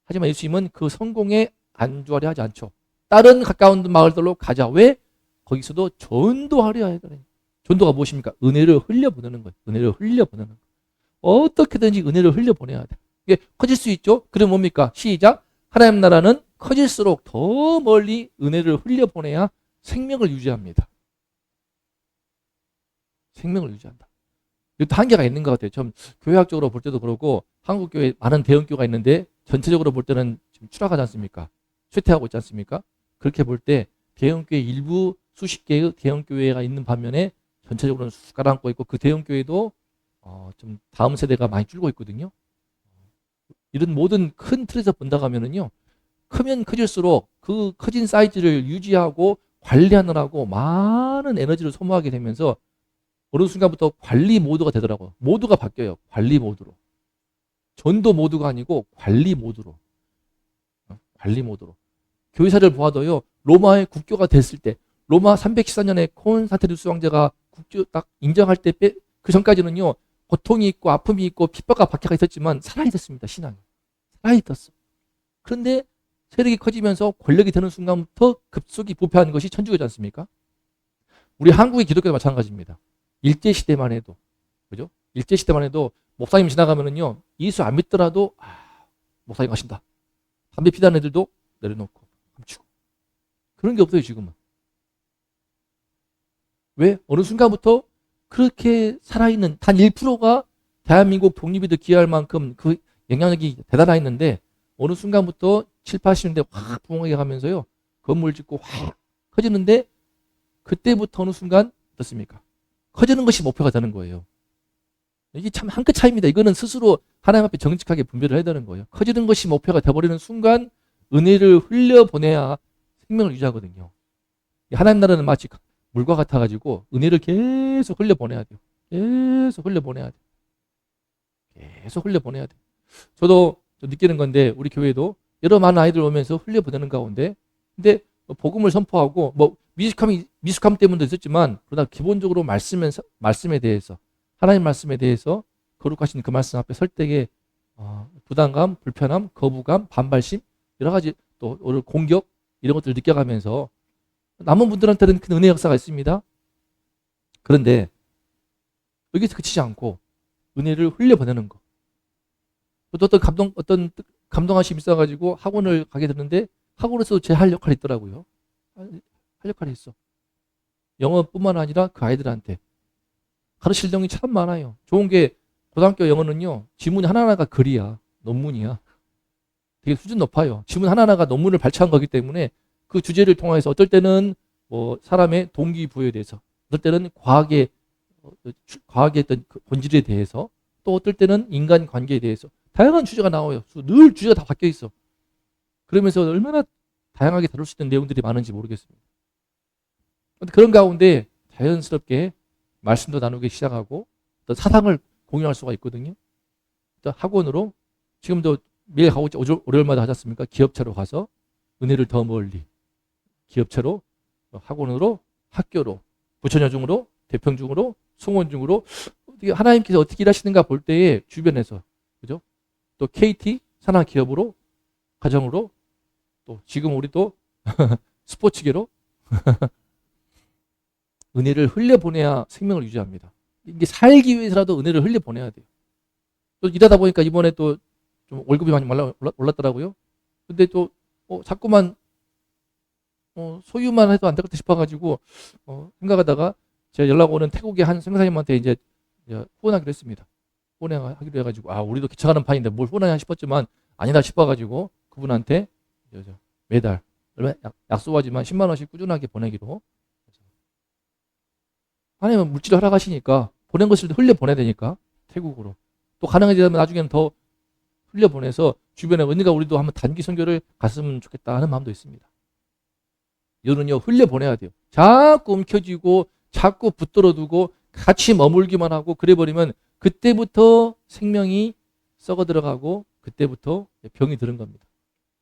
하지만 예수님은 그 성공에 안주하려 하지 않죠. 다른 가까운 마을들로 가자. 왜? 거기서도 전도하려 해야 되는. 전도가 무엇입니까? 은혜를 흘려보내는 거예요. 은혜를 흘려보내는 거예요. 어떻게든지 은혜를 흘려보내야 돼. 이게 커질 수 있죠? 그럼 뭡니까? 시작. 하나님 나라는 커질수록 더 멀리 은혜를 흘려보내야 생명을 유지합니다. 생명을 유지한다. 이것도 한계가 있는 것 같아요. 좀 교회학적으로 볼 때도 그렇고 한국 교회 많은 대형 교회가 있는데 전체적으로 볼 때는 지금 추락하지 않습니까? 쇠퇴하고 있지 않습니까? 그렇게 볼 때 대형 교회 일부 수십 개의 대형 교회가 있는 반면에 전체적으로는 가라앉고 있고 그 대형 교회도 좀 다음 세대가 많이 줄고 있거든요. 이런 모든 큰 틀에서 본다고 하면은요. 크면 커질수록 그 커진 사이즈를 유지하고 관리하느라고 많은 에너지를 소모하게 되면서 어느 순간부터 관리 모드가 되더라고요. 모드가 바뀌어요. 관리 모드로. 전도 모드가 아니고 관리 모드로. 관리 모드로. 교회사를 보아도요. 로마의 국교가 됐을 때 로마 314년에 콘스탄티누스 황제가 국교 딱 인정할 때 그 전까지는요. 고통이 있고 아픔이 있고 핍박과 박해가 있었지만 살아있었습니다. 신앙이. 살아있었어. 그런데 세력이 커지면서 권력이 되는 순간부터 급속히 부패한 것이 천주교지 않습니까? 우리 한국의 기독교도 마찬가지입니다. 일제시대만 해도, 그죠? 일제시대만 해도 목사님 지나가면은요, 예수 안 믿더라도, 목사님 가신다. 담배 피다는 애들도 내려놓고, 감추고. 그런 게 없어요, 지금은. 왜? 어느 순간부터 그렇게 살아있는 단 1%가 대한민국 독립에 기여할 만큼 그 영향력이 대단했는데, 어느 순간부터 7, 80년대 확 부흥하게 가면서요, 건물 짓고 확 커지는데, 그때부터 어느 순간 어떻습니까? 커지는 것이 목표가 되는 거예요. 이게 참 한 끗 차이입니다. 이거는 스스로 하나님 앞에 정직하게 분별을 해야 되는 거예요. 커지는 것이 목표가 되어버리는 순간 은혜를 흘려보내야 생명을 유지하거든요. 하나님 나라는 마치 물과 같아가지고 은혜를 계속 흘려보내야 돼요. 계속 흘려보내야 돼요. 계속 흘려보내야 돼요. 저도 느끼는 건데 우리 교회도 여러 많은 아이들 오면서 흘려보내는 가운데 근데 복음을 선포하고 뭐 미숙함 때문도 있었지만 그러나 기본적으로 말씀에 대해서 하나님 말씀에 대해서 거룩하신 그 말씀 앞에 설 때에 부담감, 불편함, 거부감, 반발심 여러 가지 또 오늘 공격 이런 것들을 느껴가면서 남은 분들한테는 큰 은혜 역사가 있습니다. 그런데 여기서 그치지 않고 은혜를 흘려보내는 거. 또 어떤 감동하심이 있어가지고 학원을 가게 되는데 학원에서도 제 할 역할이 있더라고요. 할 역할이 있어. 영어뿐만 아니라 그 아이들한테 가르칠 내용이 참 많아요. 좋은 게 고등학교 영어는요. 지문 하나하나가 글이야. 논문이야. 되게 수준 높아요. 지문 하나하나가 논문을 발췌한 거기 때문에 그 주제를 통해서 어떨 때는 뭐 사람의 동기부여에 대해서 어떨 때는 과학의 어떤 그 본질에 대해서 또 어떨 때는 인간관계에 대해서 다양한 주제가 나와요. 늘 주제가 다 바뀌어 있어. 그러면서 얼마나 다양하게 다룰 수 있는 내용들이 많은지 모르겠습니다. 그런 가운데 자연스럽게 말씀도 나누기 시작하고 또 사상을 공유할 수가 있거든요. 또 학원으로 지금도 매일 가고 월요일마다 하지 않습니까? 기업체로 가서 은혜를 더 멀리 기업체로 학원으로 학교로 부처녀중으로 대평중으로 송원중으로 하나님께서 어떻게 일하시는가 볼 때에 주변에서 그죠? 또 KT 산하기업으로 가정으로 또 지금 우리 또 스포츠계로 은혜를 흘려보내야 생명을 유지합니다. 이게 살기 위해서라도 은혜를 흘려보내야 돼요. 또 일하다 보니까 이번에 또 좀 월급이 많이 올랐더라고요. 근데 또 자꾸만 소유만 해도 안 될 것 같아 싶어가지고 생각하다가 제가 연락 오는 태국의 한 선교사님한테 이제 후원하기로 했습니다. 후원하기로 해가지고 우리도 기차가는 판인데 뭘 후원하냐 싶었지만 아니다 싶어가지고 그분한테 매달 약소하지만 10만 원씩 꾸준하게 보내기로 하나님은 물질을 허락하시니까 보낸 것을 흘려보내야 되니까 태국으로. 또 가능하다면 나중에는 더 흘려보내서 주변에 언니가 우리도 한번 단기 선교를 갔으면 좋겠다 하는 마음도 있습니다. 이거는요, 흘려보내야 돼요. 자꾸 움켜쥐고 자꾸 붙들어 두고 같이 머물기만 하고 그래버리면 그때부터 생명이 썩어 들어가고 그때부터 병이 드는 겁니다.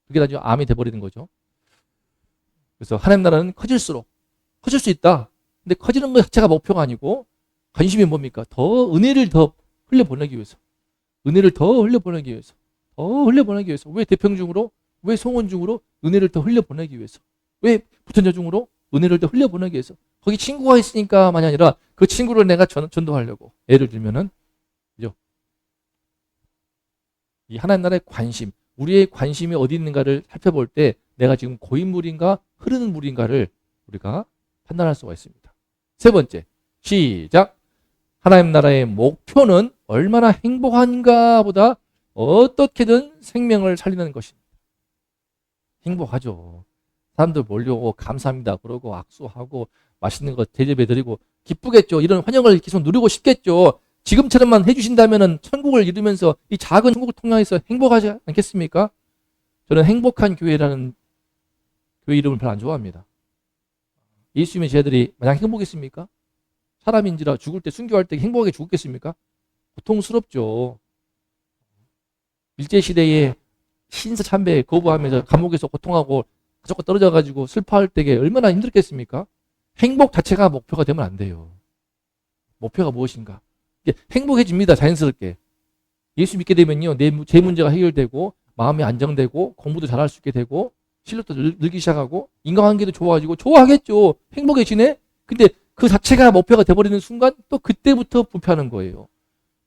그게 나중에 암이 돼버리는 거죠. 그래서 하나님 나라는 커질수록 커질 수 있다. 근데 커지는 것 자체가 목표가 아니고 관심이 뭡니까? 더 은혜를 더 흘려보내기 위해서. 은혜를 더 흘려보내기 위해서. 더 흘려보내기 위해서. 왜 대평 중으로? 왜 송원 중으로? 은혜를 더 흘려보내기 위해서. 왜 부천자 중으로? 은혜를 더 흘려보내기 위해서. 거기 친구가 있으니까만이 아니라 그 친구를 내가 전도하려고. 예를 들면은, 그죠? 이 하나님 나라의 관심, 우리의 관심이 어디 있는가를 살펴볼 때 내가 지금 고인물인가 흐르는 물인가를 우리가 판단할 수가 있습니다. 세 번째, 시작. 하나님 나라의 목표는 얼마나 행복한가 보다 어떻게든 생명을 살리는 것입니다. 행복하죠. 사람들 몰려오고 감사합니다 그러고 악수하고 맛있는 거 대접해드리고 기쁘겠죠. 이런 환영을 계속 누리고 싶겠죠. 지금처럼만 해주신다면 천국을 이루면서 이 작은 천국을 통해서 행복하지 않겠습니까? 저는 행복한 교회라는 교회 이름을 별로 안 좋아합니다. 예수님의 제자들이 마냥 행복했습니까? 사람인지라 죽을 때 순교할 때 행복하게 죽었겠습니까? 고통스럽죠. 일제시대에 신사참배 거부하면서 감옥에서 고통하고 가족과 떨어져가지고 슬퍼할 때에 얼마나 힘들겠습니까? 행복 자체가 목표가 되면 안 돼요. 목표가 무엇인가? 행복해집니다. 자연스럽게. 예수 믿게 되면요, 제 문제가 해결되고 마음이 안정되고 공부도 잘할 수 있게 되고 실력도 늘기 시작하고 인간관계도 좋아지고 좋아하겠죠. 행복해지네. 근데 그 자체가 목표가 돼버리는 순간 또 그때부터 불편한 거예요.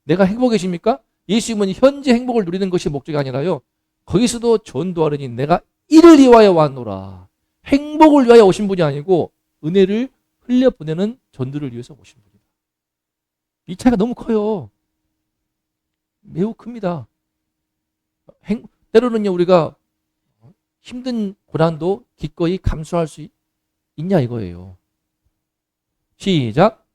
내가 행복해집니까? 예수님은 현재 행복을 누리는 것이 목적이 아니라요, 거기서도 전도하려니 내가 이를 위하여 왔노라. 행복을 위하여 오신 분이 아니고 은혜를 흘려보내는 전도를 위해서 오신 분이다. 이 차이가 너무 커요. 매우 큽니다. 때로는요, 우리가 힘든 고난도 기꺼이 감수할 수 있냐 이거예요. 시작.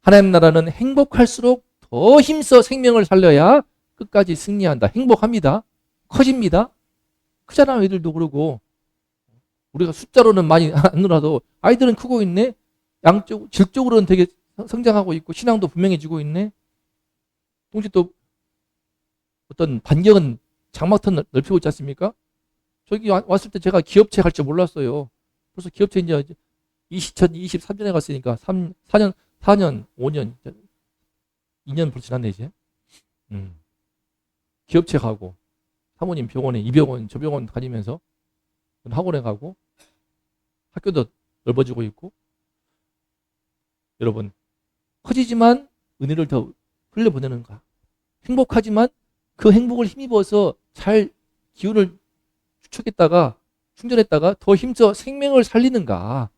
하나님 나라는 행복할수록 더 힘써 생명을 살려야 끝까지 승리한다. 행복합니다. 커집니다. 크잖아요. 애들도 그러고. 우리가 숫자로는 많이 안 늘어도 아이들은 크고 있네. 질적으로는 되게 성장하고 있고 신앙도 분명해지고 있네. 동시에 또 어떤 반경은 장막턴 넓히고 있지 않습니까? 저기 왔을 때 제가 기업체 갈 줄 몰랐어요. 벌써 기업체 이제 2023년에 갔으니까 4년, 5년, 2년 벌써 지났네 이제. 기업체 가고 사모님 병원에 이 병원 저 병원 다니면서 학원에 가고 학교도 넓어지고 있고. 여러분, 커지지만 은혜를 더 흘려보내는가? 행복하지만 그 행복을 힘입어서 잘 기운을 축적했다가 충전했다가 더 힘써 생명을 살리는가?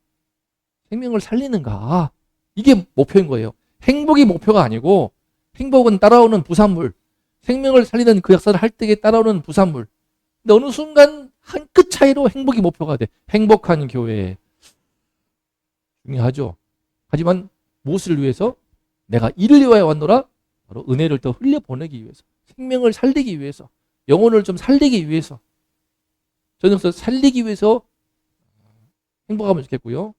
생명을 살리는가? 이게 목표인 거예요. 행복이 목표가 아니고 행복은 따라오는 부산물. 생명을 살리는 그 역사를 할 때에 따라오는 부산물. 근데 어느 순간 한 끗 차이로 행복이 목표가 돼. 행복한 교회. 중요하죠. 하지만 무엇을 위해서? 내가 이를 위하여 왔노라? 바로 은혜를 더 흘려보내기 위해서. 생명을 살리기 위해서. 영혼을 좀 살리기 위해서. 저는 그래서 살리기 위해서 행복하면 좋겠고요.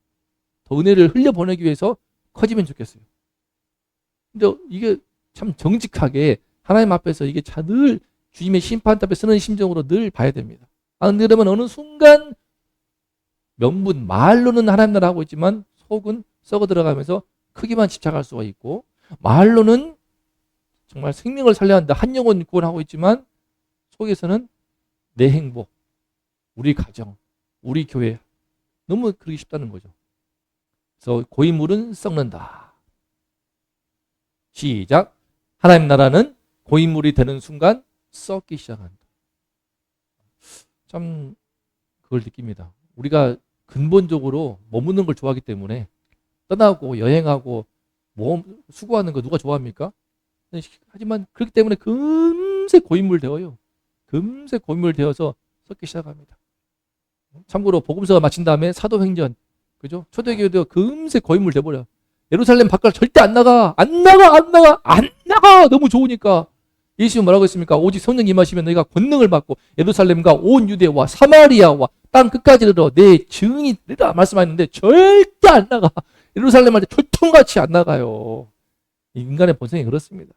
더 은혜를 흘려보내기 위해서 커지면 좋겠어요. 근데 이게 참 정직하게 하나님 앞에서 이게 늘 주님의 심판 앞에 쓰는 심정으로 늘 봐야 됩니다. 안 그러면 어느 순간 명분, 말로는 하나님 나라 하고 있지만 속은 썩어 들어가면서 크기만 집착할 수가 있고, 말로는 정말 생명을 살려야 한다, 한 영혼 구원하고 있지만 속에서는 내 행복, 우리 가정, 우리 교회 너무 그러기 쉽다는 거죠. 그래서 고인물은 썩는다. 시작. 하나님 나라는 고인물이 되는 순간 썩기 시작한다. 참 그걸 느낍니다. 우리가 근본적으로 머무는 걸 좋아하기 때문에 떠나고 여행하고 수고하는 거 누가 좋아합니까? 하지만 그렇기 때문에 금세 고인물 되어요. 금세 고인물 되어서 썩기 시작합니다. 참고로 복음서가 마친 다음에 사도행전, 그죠? 초대교회도 금세 고인물 돼버려. 예루살렘 밖을 절대 안 나가. 안 나가, 안 나가, 안 나가. 너무 좋으니까. 예수님은 뭐라고 했습니까? 오직 성령 임하시면 너희가 권능을 받고 예루살렘과 온 유대와 사마리아와 땅 끝까지 이르러 내 증인이 되리라 말씀하셨는데 절대 안 나가. 예루살렘 할 때 철통같이 안 나가요. 인간의 본성이 그렇습니다.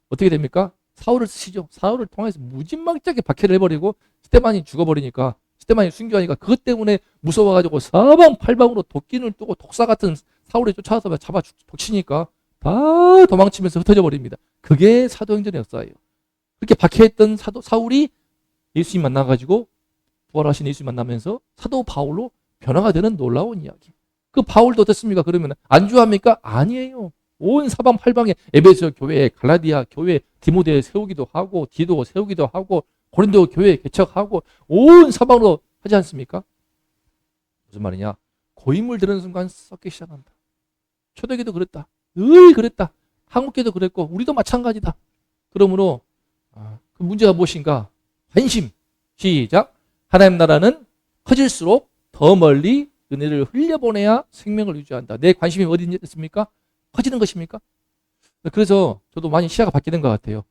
어떻게 됩니까? 사울을 쓰시죠. 사울을 통해서 무진막지하게 박해를 해버리고 스테반이 죽어버리니까, 스테반이 순교하니까 그것 때문에 무서워가지고 사방팔방으로 도끼를 뜨고 독사 같은 사울이 쫓아와서 잡아 독치니까 다 도망치면서 흩어져 버립니다. 그게 사도행전의 역사예요. 그렇게 박해했던 사울이 예수님 만나가지고 부활하신 예수님 만나면서 사도 바울로 변화가 되는 놀라운 이야기. 그 바울도 어떻습니까? 그러면 안주합니까? 아니에요. 온 사방팔방에 에베소 교회, 갈라디아 교회, 디모데 세우기도 하고, 디도 세우기도 하고, 고린도 교회 개척하고, 온 사방으로 하지 않습니까? 무슨 말이냐? 고인물 되는 순간 썩기 시작한다. 초대교도 그랬다. 늘 그랬다. 한국교도 그랬고, 우리도 마찬가지다. 그러므로 그 문제가 무엇인가? 관심. 시작. 하나님 나라는 커질수록 더 멀리 은혜를 흘려보내야 생명을 유지한다. 내 관심이 어디 있습니까? 커지는 것입니까? 그래서 저도 많이 시야가 바뀌는 것 같아요.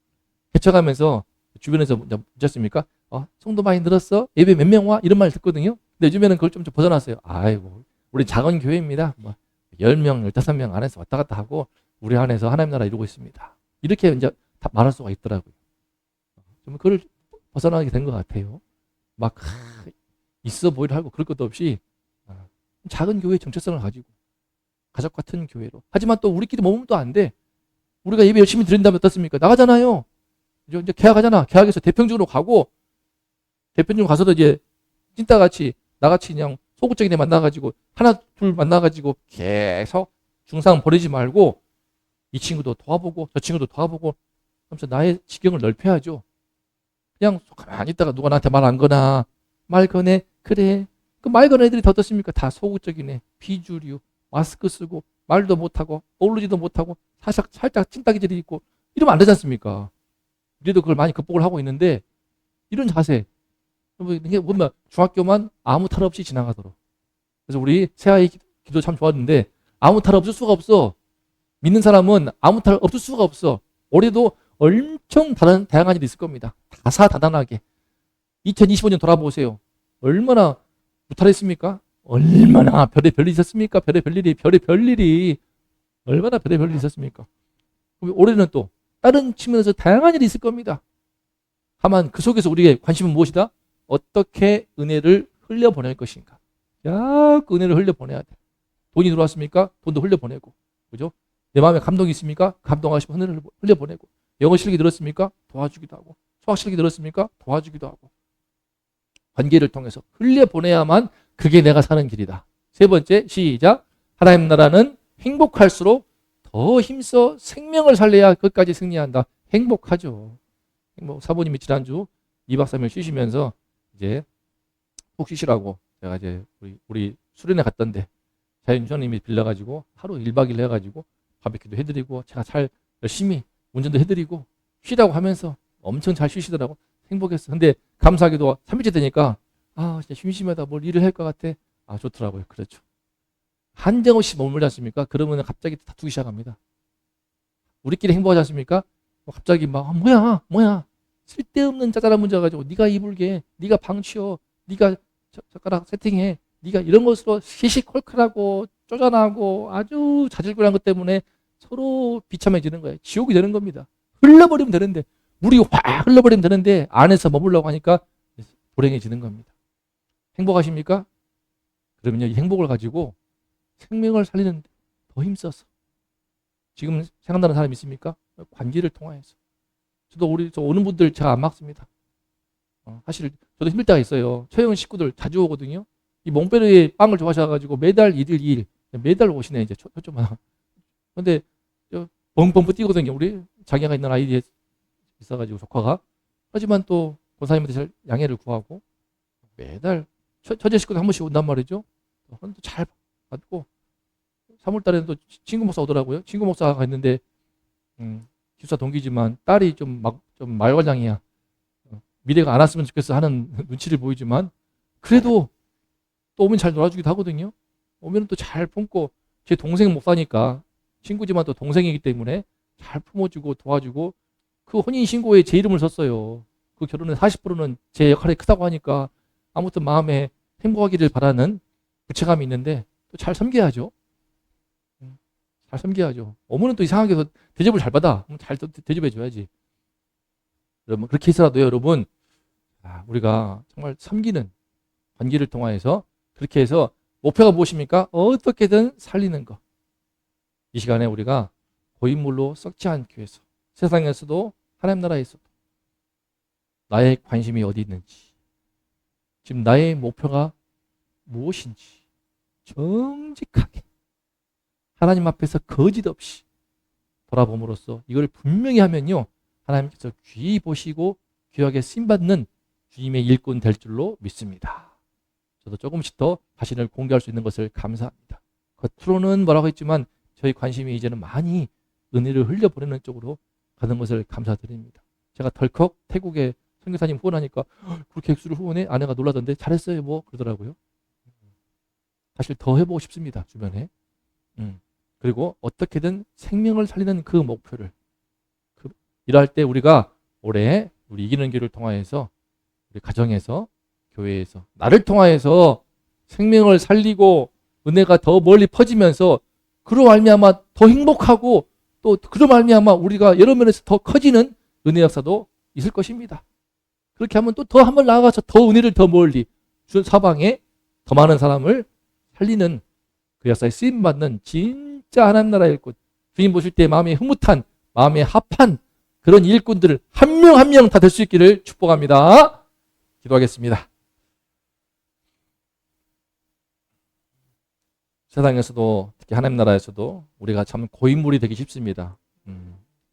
개척하면서 주변에서 묻었습니까? 성도 많이 늘었어? 예배 몇 명 와? 이런 말 듣거든요. 근데 요즘에는 그걸 좀 벗어났어요. 아이고, 우리 작은 교회입니다. 10명, 15명 안에서 왔다 갔다 하고 우리 안에서 하나님 나라 이루고 있습니다. 이렇게 이제 다 말할 수가 있더라고요. 좀 그걸 벗어나게 된 것 같아요. 막 있어 보이려 하고 그럴 것도 없이 작은 교회의 정체성을 가지고 가족 같은 교회로. 하지만 또 우리끼리 머무면 또 안 돼. 우리가 예배 열심히 드린다면 어떻습니까? 나가잖아요. 이제 계약하잖아. 계약해서 대평적으로 가고, 대평적으로 가서도 이제 찐따같이 나같이 그냥 소극적인 애 만나가지고 하나 둘 만나가지고 계속 중상 버리지 말고 이 친구도 도와보고 저 친구도 도와보고 하면서 나의 지경을 넓혀야죠. 그냥 가만히 있다가 누가 나한테 말 안 거나 말 거네. 그래. 그 말 거는 애들이 더 어떻습니까? 다 소극적인 애, 비주류, 마스크 쓰고 말도 못하고 어울리지도 못하고 살짝 찐따기질이 있고 이러면 안 되지 않습니까? 우리도 그걸 많이 극복을 하고 있는데 이런 자세 이게 보면 중학교만 아무 탈 없이 지나가도록. 그래서 우리 새아이 기도 참 좋았는데 아무 탈 없을 수가 없어. 믿는 사람은 아무 탈 없을 수가 없어. 올해도 엄청 다양한 일이 있을 겁니다. 다사다난하게. 2025년 돌아보세요. 얼마나 무탈했습니까? 얼마나 별의 별일이 있었습니까? 별의 별일이 얼마나 별의 별일이 있었습니까? 올해는 또 다른 측면에서 다양한 일이 있을 겁니다. 다만 그 속에서 우리의 관심은 무엇이다? 어떻게 은혜를 흘려보낼 것인가? 그 은혜를 흘려보내야 돼. 돈이 들어왔습니까? 돈도 흘려보내고. 그죠? 내 마음에 감동이 있습니까? 감동하시면 은혜를 흘려보내고. 영어 실력이 늘었습니까? 도와주기도 하고. 수학 실력이 늘었습니까? 도와주기도 하고. 관계를 통해서 흘려보내야만 그게 내가 사는 길이다. 세 번째, 시작. 하나님 나라는 행복할수록 더 힘써 생명을 살려야 끝까지 승리한다. 행복하죠. 사부님이 지난주 2박 3일 쉬시면서 이제 푹 쉬시라고 제가 이제 우리 수련회 갔던데 자연주님이 빌려가지고 하루 1박 2일 해가지고 바베큐도 해드리고 제가 잘 열심히 운전도 해드리고 쉬라고 하면서 엄청 잘 쉬시더라고. 행복했어. 근데 감사하게도 3일째 되니까 진짜 심심하다. 뭘 일을 할 것 같아. 좋더라고요. 그렇죠. 한정없이 머물지 않습니까? 그러면 갑자기 다투기 시작합니다. 우리끼리 행복하지 않습니까? 갑자기 막 뭐야 쓸데없는 짜잘한 문제 가지고 네가 이불개, 네가 방 치워, 네가 젓가락 세팅해, 네가 이런 것으로 시시콜콜하고 쪼잔하고 아주 자질구레한 것 때문에 서로 비참해지는 거예요. 지옥이 되는 겁니다. 흘러버리면 되는데 물이 확 흘러버리면 되는데 안에서 머물려고 하니까 불행해지는 겁니다. 행복하십니까? 그러면요, 이 행복을 가지고 생명을 살리는 데 더 힘써서. 지금 생각나는 사람 있습니까? 관계를 통하여서. 저 오는 분들 제가 안 막습니다. 사실 저도 힘들 때가 있어요. 처형 식구들 자주 오거든요. 이 몽베르의 빵을 좋아하셔가지고 매달 1일 2일 매달 오시네 이제 초조만. 근데 벙벙 뛰거든요. 우리 자기가 있는 아이디에 있어가지고 조카가. 하지만 또 권사님한테 잘 양해를 구하고 매달 처제 식구들 한 번씩 온단 말이죠. 잘 받고 3월달에는 또 친구 목사 오더라고요. 친구 목사가 있는데 기숙사 동기지만 딸이 좀 말괄량이야. 미래가 안 왔으면 좋겠어 하는 눈치를 보이지만 그래도 또 오면 잘 놀아주기도 하거든요. 오면 또 잘 품고 제 동생 목사니까 친구지만 또 동생이기 때문에 잘 품어주고 도와주고 그 혼인신고에 제 이름을 썼어요. 그 결혼의 40%는 제 역할이 크다고 하니까 아무튼 마음에 행복하기를 바라는 부채감이 있는데 또 잘 섬겨야죠. 잘 섬겨야죠. 어머는 또 이상하게 대접을 잘 받아. 잘 대접해줘야지. 여러분 그렇게 해서라도 여러분 우리가 정말 섬기는 관계를 통하여서 그렇게 해서 목표가 무엇입니까? 어떻게든 살리는 것. 이 시간에 우리가 고인물로 썩지 않기 위해서 세상에서도 하나님 나라에서도 나의 관심이 어디 있는지 지금 나의 목표가 무엇인지 정직하게 하나님 앞에서 거짓 없이 돌아봄으로써 이걸 분명히 하면요 하나님께서 귀히 보시고 귀하게 쓰임받는 주님의 일꾼 될 줄로 믿습니다. 저도 조금씩 더 자신을 공개할 수 있는 것을 감사합니다. 겉으로는 뭐라고 했지만 저희 관심이 이제는 많이 은혜를 흘려보내는 쪽으로 가는 것을 감사드립니다. 제가 덜컥 태국에 선교사님 후원하니까 그렇게 액수를 후원해? 아내가 놀라던데 잘했어요 뭐 그러더라고요. 사실 더 해보고 싶습니다. 주변에. 그리고 어떻게든 생명을 살리는 그 목표를 일할 때 우리가 올해 우리 이기는 길을 통하여서 우리 가정에서 교회에서 나를 통하여서 생명을 살리고 은혜가 더 멀리 퍼지면서 그로 말미암아 더 행복하고 또 그로 말미암아 우리가 여러 면에서 더 커지는 은혜 역사도 있을 것입니다. 그렇게 하면 또 더 한 번 나아가서 더 은혜를 더 멀리 사방에 더 많은 사람을 살리는 그 역사에 쓰임받는 진짜 하나님 나라의 일꾼 주님 보실 때 마음에 흐뭇한 마음에 합한 그런 일꾼들을 한 명 한 명 다 될 수 있기를 축복합니다. 기도하겠습니다. 세상에서도 특히 하나님 나라에서도 우리가 참 고인물이 되기 쉽습니다.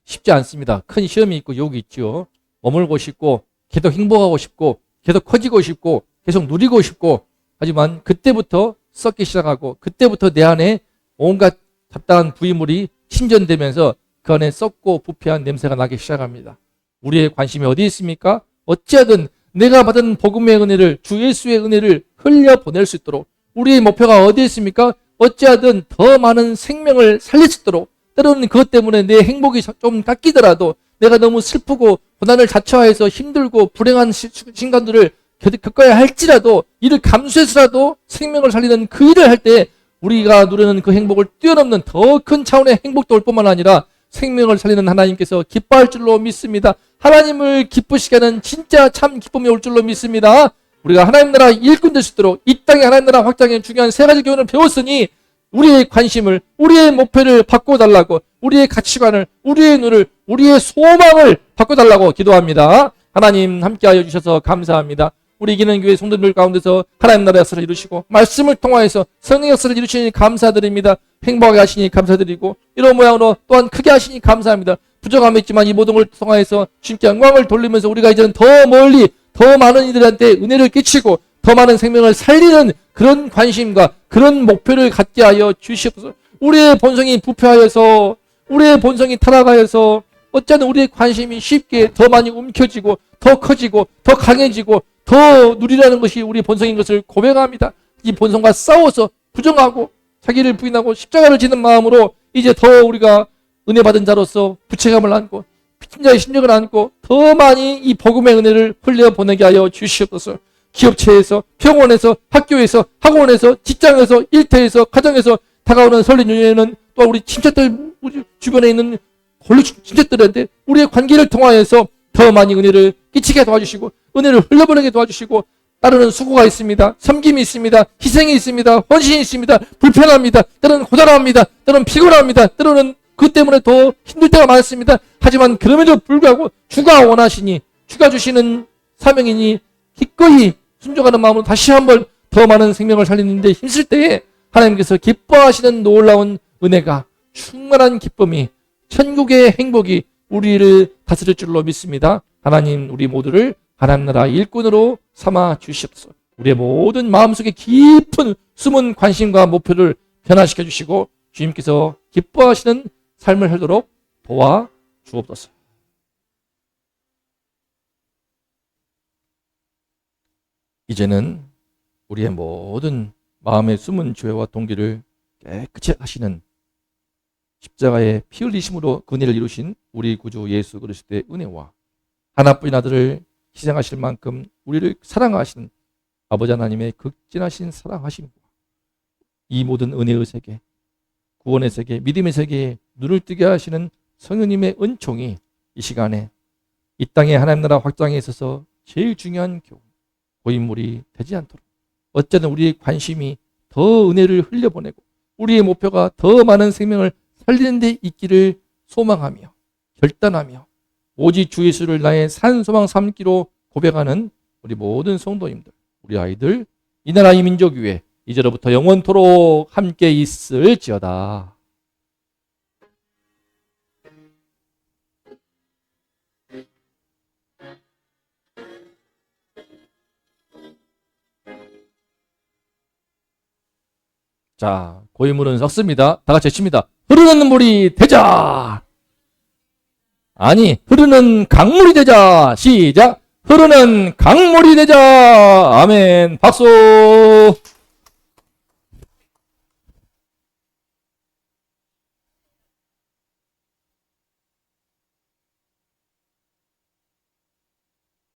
쉽지 않습니다. 큰 시험이 있고 유혹이 있죠. 머물고 싶고 계속 행복하고 싶고 계속 커지고 싶고 계속 누리고 싶고 하지만 그때부터 썩기 시작하고 그때부터 내 안에 온갖 잡다한 부의물이 침전되면서 그 안에 썩고 부패한 냄새가 나기 시작합니다. 우리의 관심이 어디에 있습니까? 어찌하든 내가 받은 복음의 은혜를 주 예수의 은혜를 흘려보낼 수 있도록 우리의 목표가 어디에 있습니까? 어찌하든 더 많은 생명을 살릴 수 있도록 때로는 그것 때문에 내 행복이 좀 깎이더라도 내가 너무 슬프고 고난을 자처해서 힘들고 불행한 순간들을 겪어야 할지라도 이를 감수해서라도 생명을 살리는 그 일을 할 때 우리가 누리는 그 행복을 뛰어넘는 더 큰 차원의 행복도 올 뿐만 아니라 생명을 살리는 하나님께서 기뻐할 줄로 믿습니다. 하나님을 기쁘시게 하는 진짜 참 기쁨이 올 줄로 믿습니다. 우리가 하나님 나라 일꾼 될 수 있도록 이 땅의 하나님 나라 확장에 중요한 세 가지 교훈을 배웠으니 우리의 관심을 우리의 목표를 바꿔달라고 우리의 가치관을 우리의 눈을 우리의 소망을 바꿔달라고 기도합니다. 하나님 함께하여 주셔서 감사합니다. 우리 이기는 교회 성도들 가운데서 하나님 나라의 역사를 이루시고 말씀을 통하여서 성령의 역사를 이루시니 감사드립니다. 행복하게 하시니 감사드리고 이런 모양으로 또한 크게 하시니 감사합니다. 부족함이 있지만 이 모든 걸 통하여서 주님께 영광을 돌리면서 우리가 이제는 더 멀리 더 많은 이들한테 은혜를 끼치고 더 많은 생명을 살리는 그런 관심과 그런 목표를 갖게 하여 주시옵소서. 우리의 본성이 부패하여서 우리의 본성이 타락하여서 어쩌면 우리의 관심이 쉽게 더 많이 움켜쥐고 더 커지고 더 강해지고 더 누리라는 것이 우리 본성인 것을 고백합니다. 이 본성과 싸워서 부정하고 자기를 부인하고 십자가를 지는 마음으로 이제 더 우리가 은혜 받은 자로서 부채감을 안고 빚진 자의 심령을 안고 더 많이 이 복음의 은혜를 흘려보내게 하여 주시옵소서. 기업체에서 병원에서 학교에서 학원에서 직장에서 일터에서 가정에서 다가오는 설린 연휴에는 또 우리 친척들 우리 주변에 있는 권리 친척들한테 우리의 관계를 통하여서 더 많이 은혜를 끼치게 도와주시고 은혜를 흘려보내게 도와주시고 따르는 수고가 있습니다. 섬김이 있습니다. 희생이 있습니다. 헌신이 있습니다. 불편합니다. 때로는 고단합니다. 때로는 피곤합니다. 때로는 그 때문에 더 힘들 때가 많습니다. 하지만 그럼에도 불구하고 주가 원하시니 주가 주시는 사명이니 기꺼이 순종하는 마음으로 다시 한번 더 많은 생명을 살리는 데 힘쓸 때에 하나님께서 기뻐하시는 놀라운 은혜가 충만한 기쁨이 천국의 행복이 우리를 다스릴 줄로 믿습니다. 하나님 우리 모두를 하나님 나라 일꾼으로 삼아 주시옵소서. 우리의 모든 마음속에 깊은 숨은 관심과 목표를 변화시켜 주시고 주님께서 기뻐하시는 삶을 살도록 도와 주옵소서. 이제는 우리의 모든 마음의 숨은 죄와 동기를 깨끗이 하시는 십자가의 피 흘리심으로 그 은혜를 이루신 우리 구주 예수 그리스도의 은혜와 하나뿐인 아들을 희생하실 만큼 우리를 사랑하시는 아버지 하나님의 극진하신 사랑하심과 이 모든 은혜의 세계, 구원의 세계, 믿음의 세계에 눈을 뜨게 하시는 성령님의 은총이 이 시간에 이 땅의 하나님 나라 확장에 있어서 제일 중요한 교훈, 고인물이 되지 않도록 어쨌든 우리의 관심이 더 은혜를 흘려보내고 우리의 목표가 더 많은 생명을 살리는 데 있기를 소망하며 결단하며 오직 주 예수를 나의 산소망 삼기로 고백하는 우리 모든 성도님들, 우리 아이들, 이 나라 이 민족 위에 이제로부터 영원토록 함께 있을지어다. 자, 고인물은 섞습니다. 다 같이 외칩니다. 흐르는 물이 되자. 아니, 흐르는 강물이 되자. 시작. 흐르는 강물이 되자. 아멘. 박수.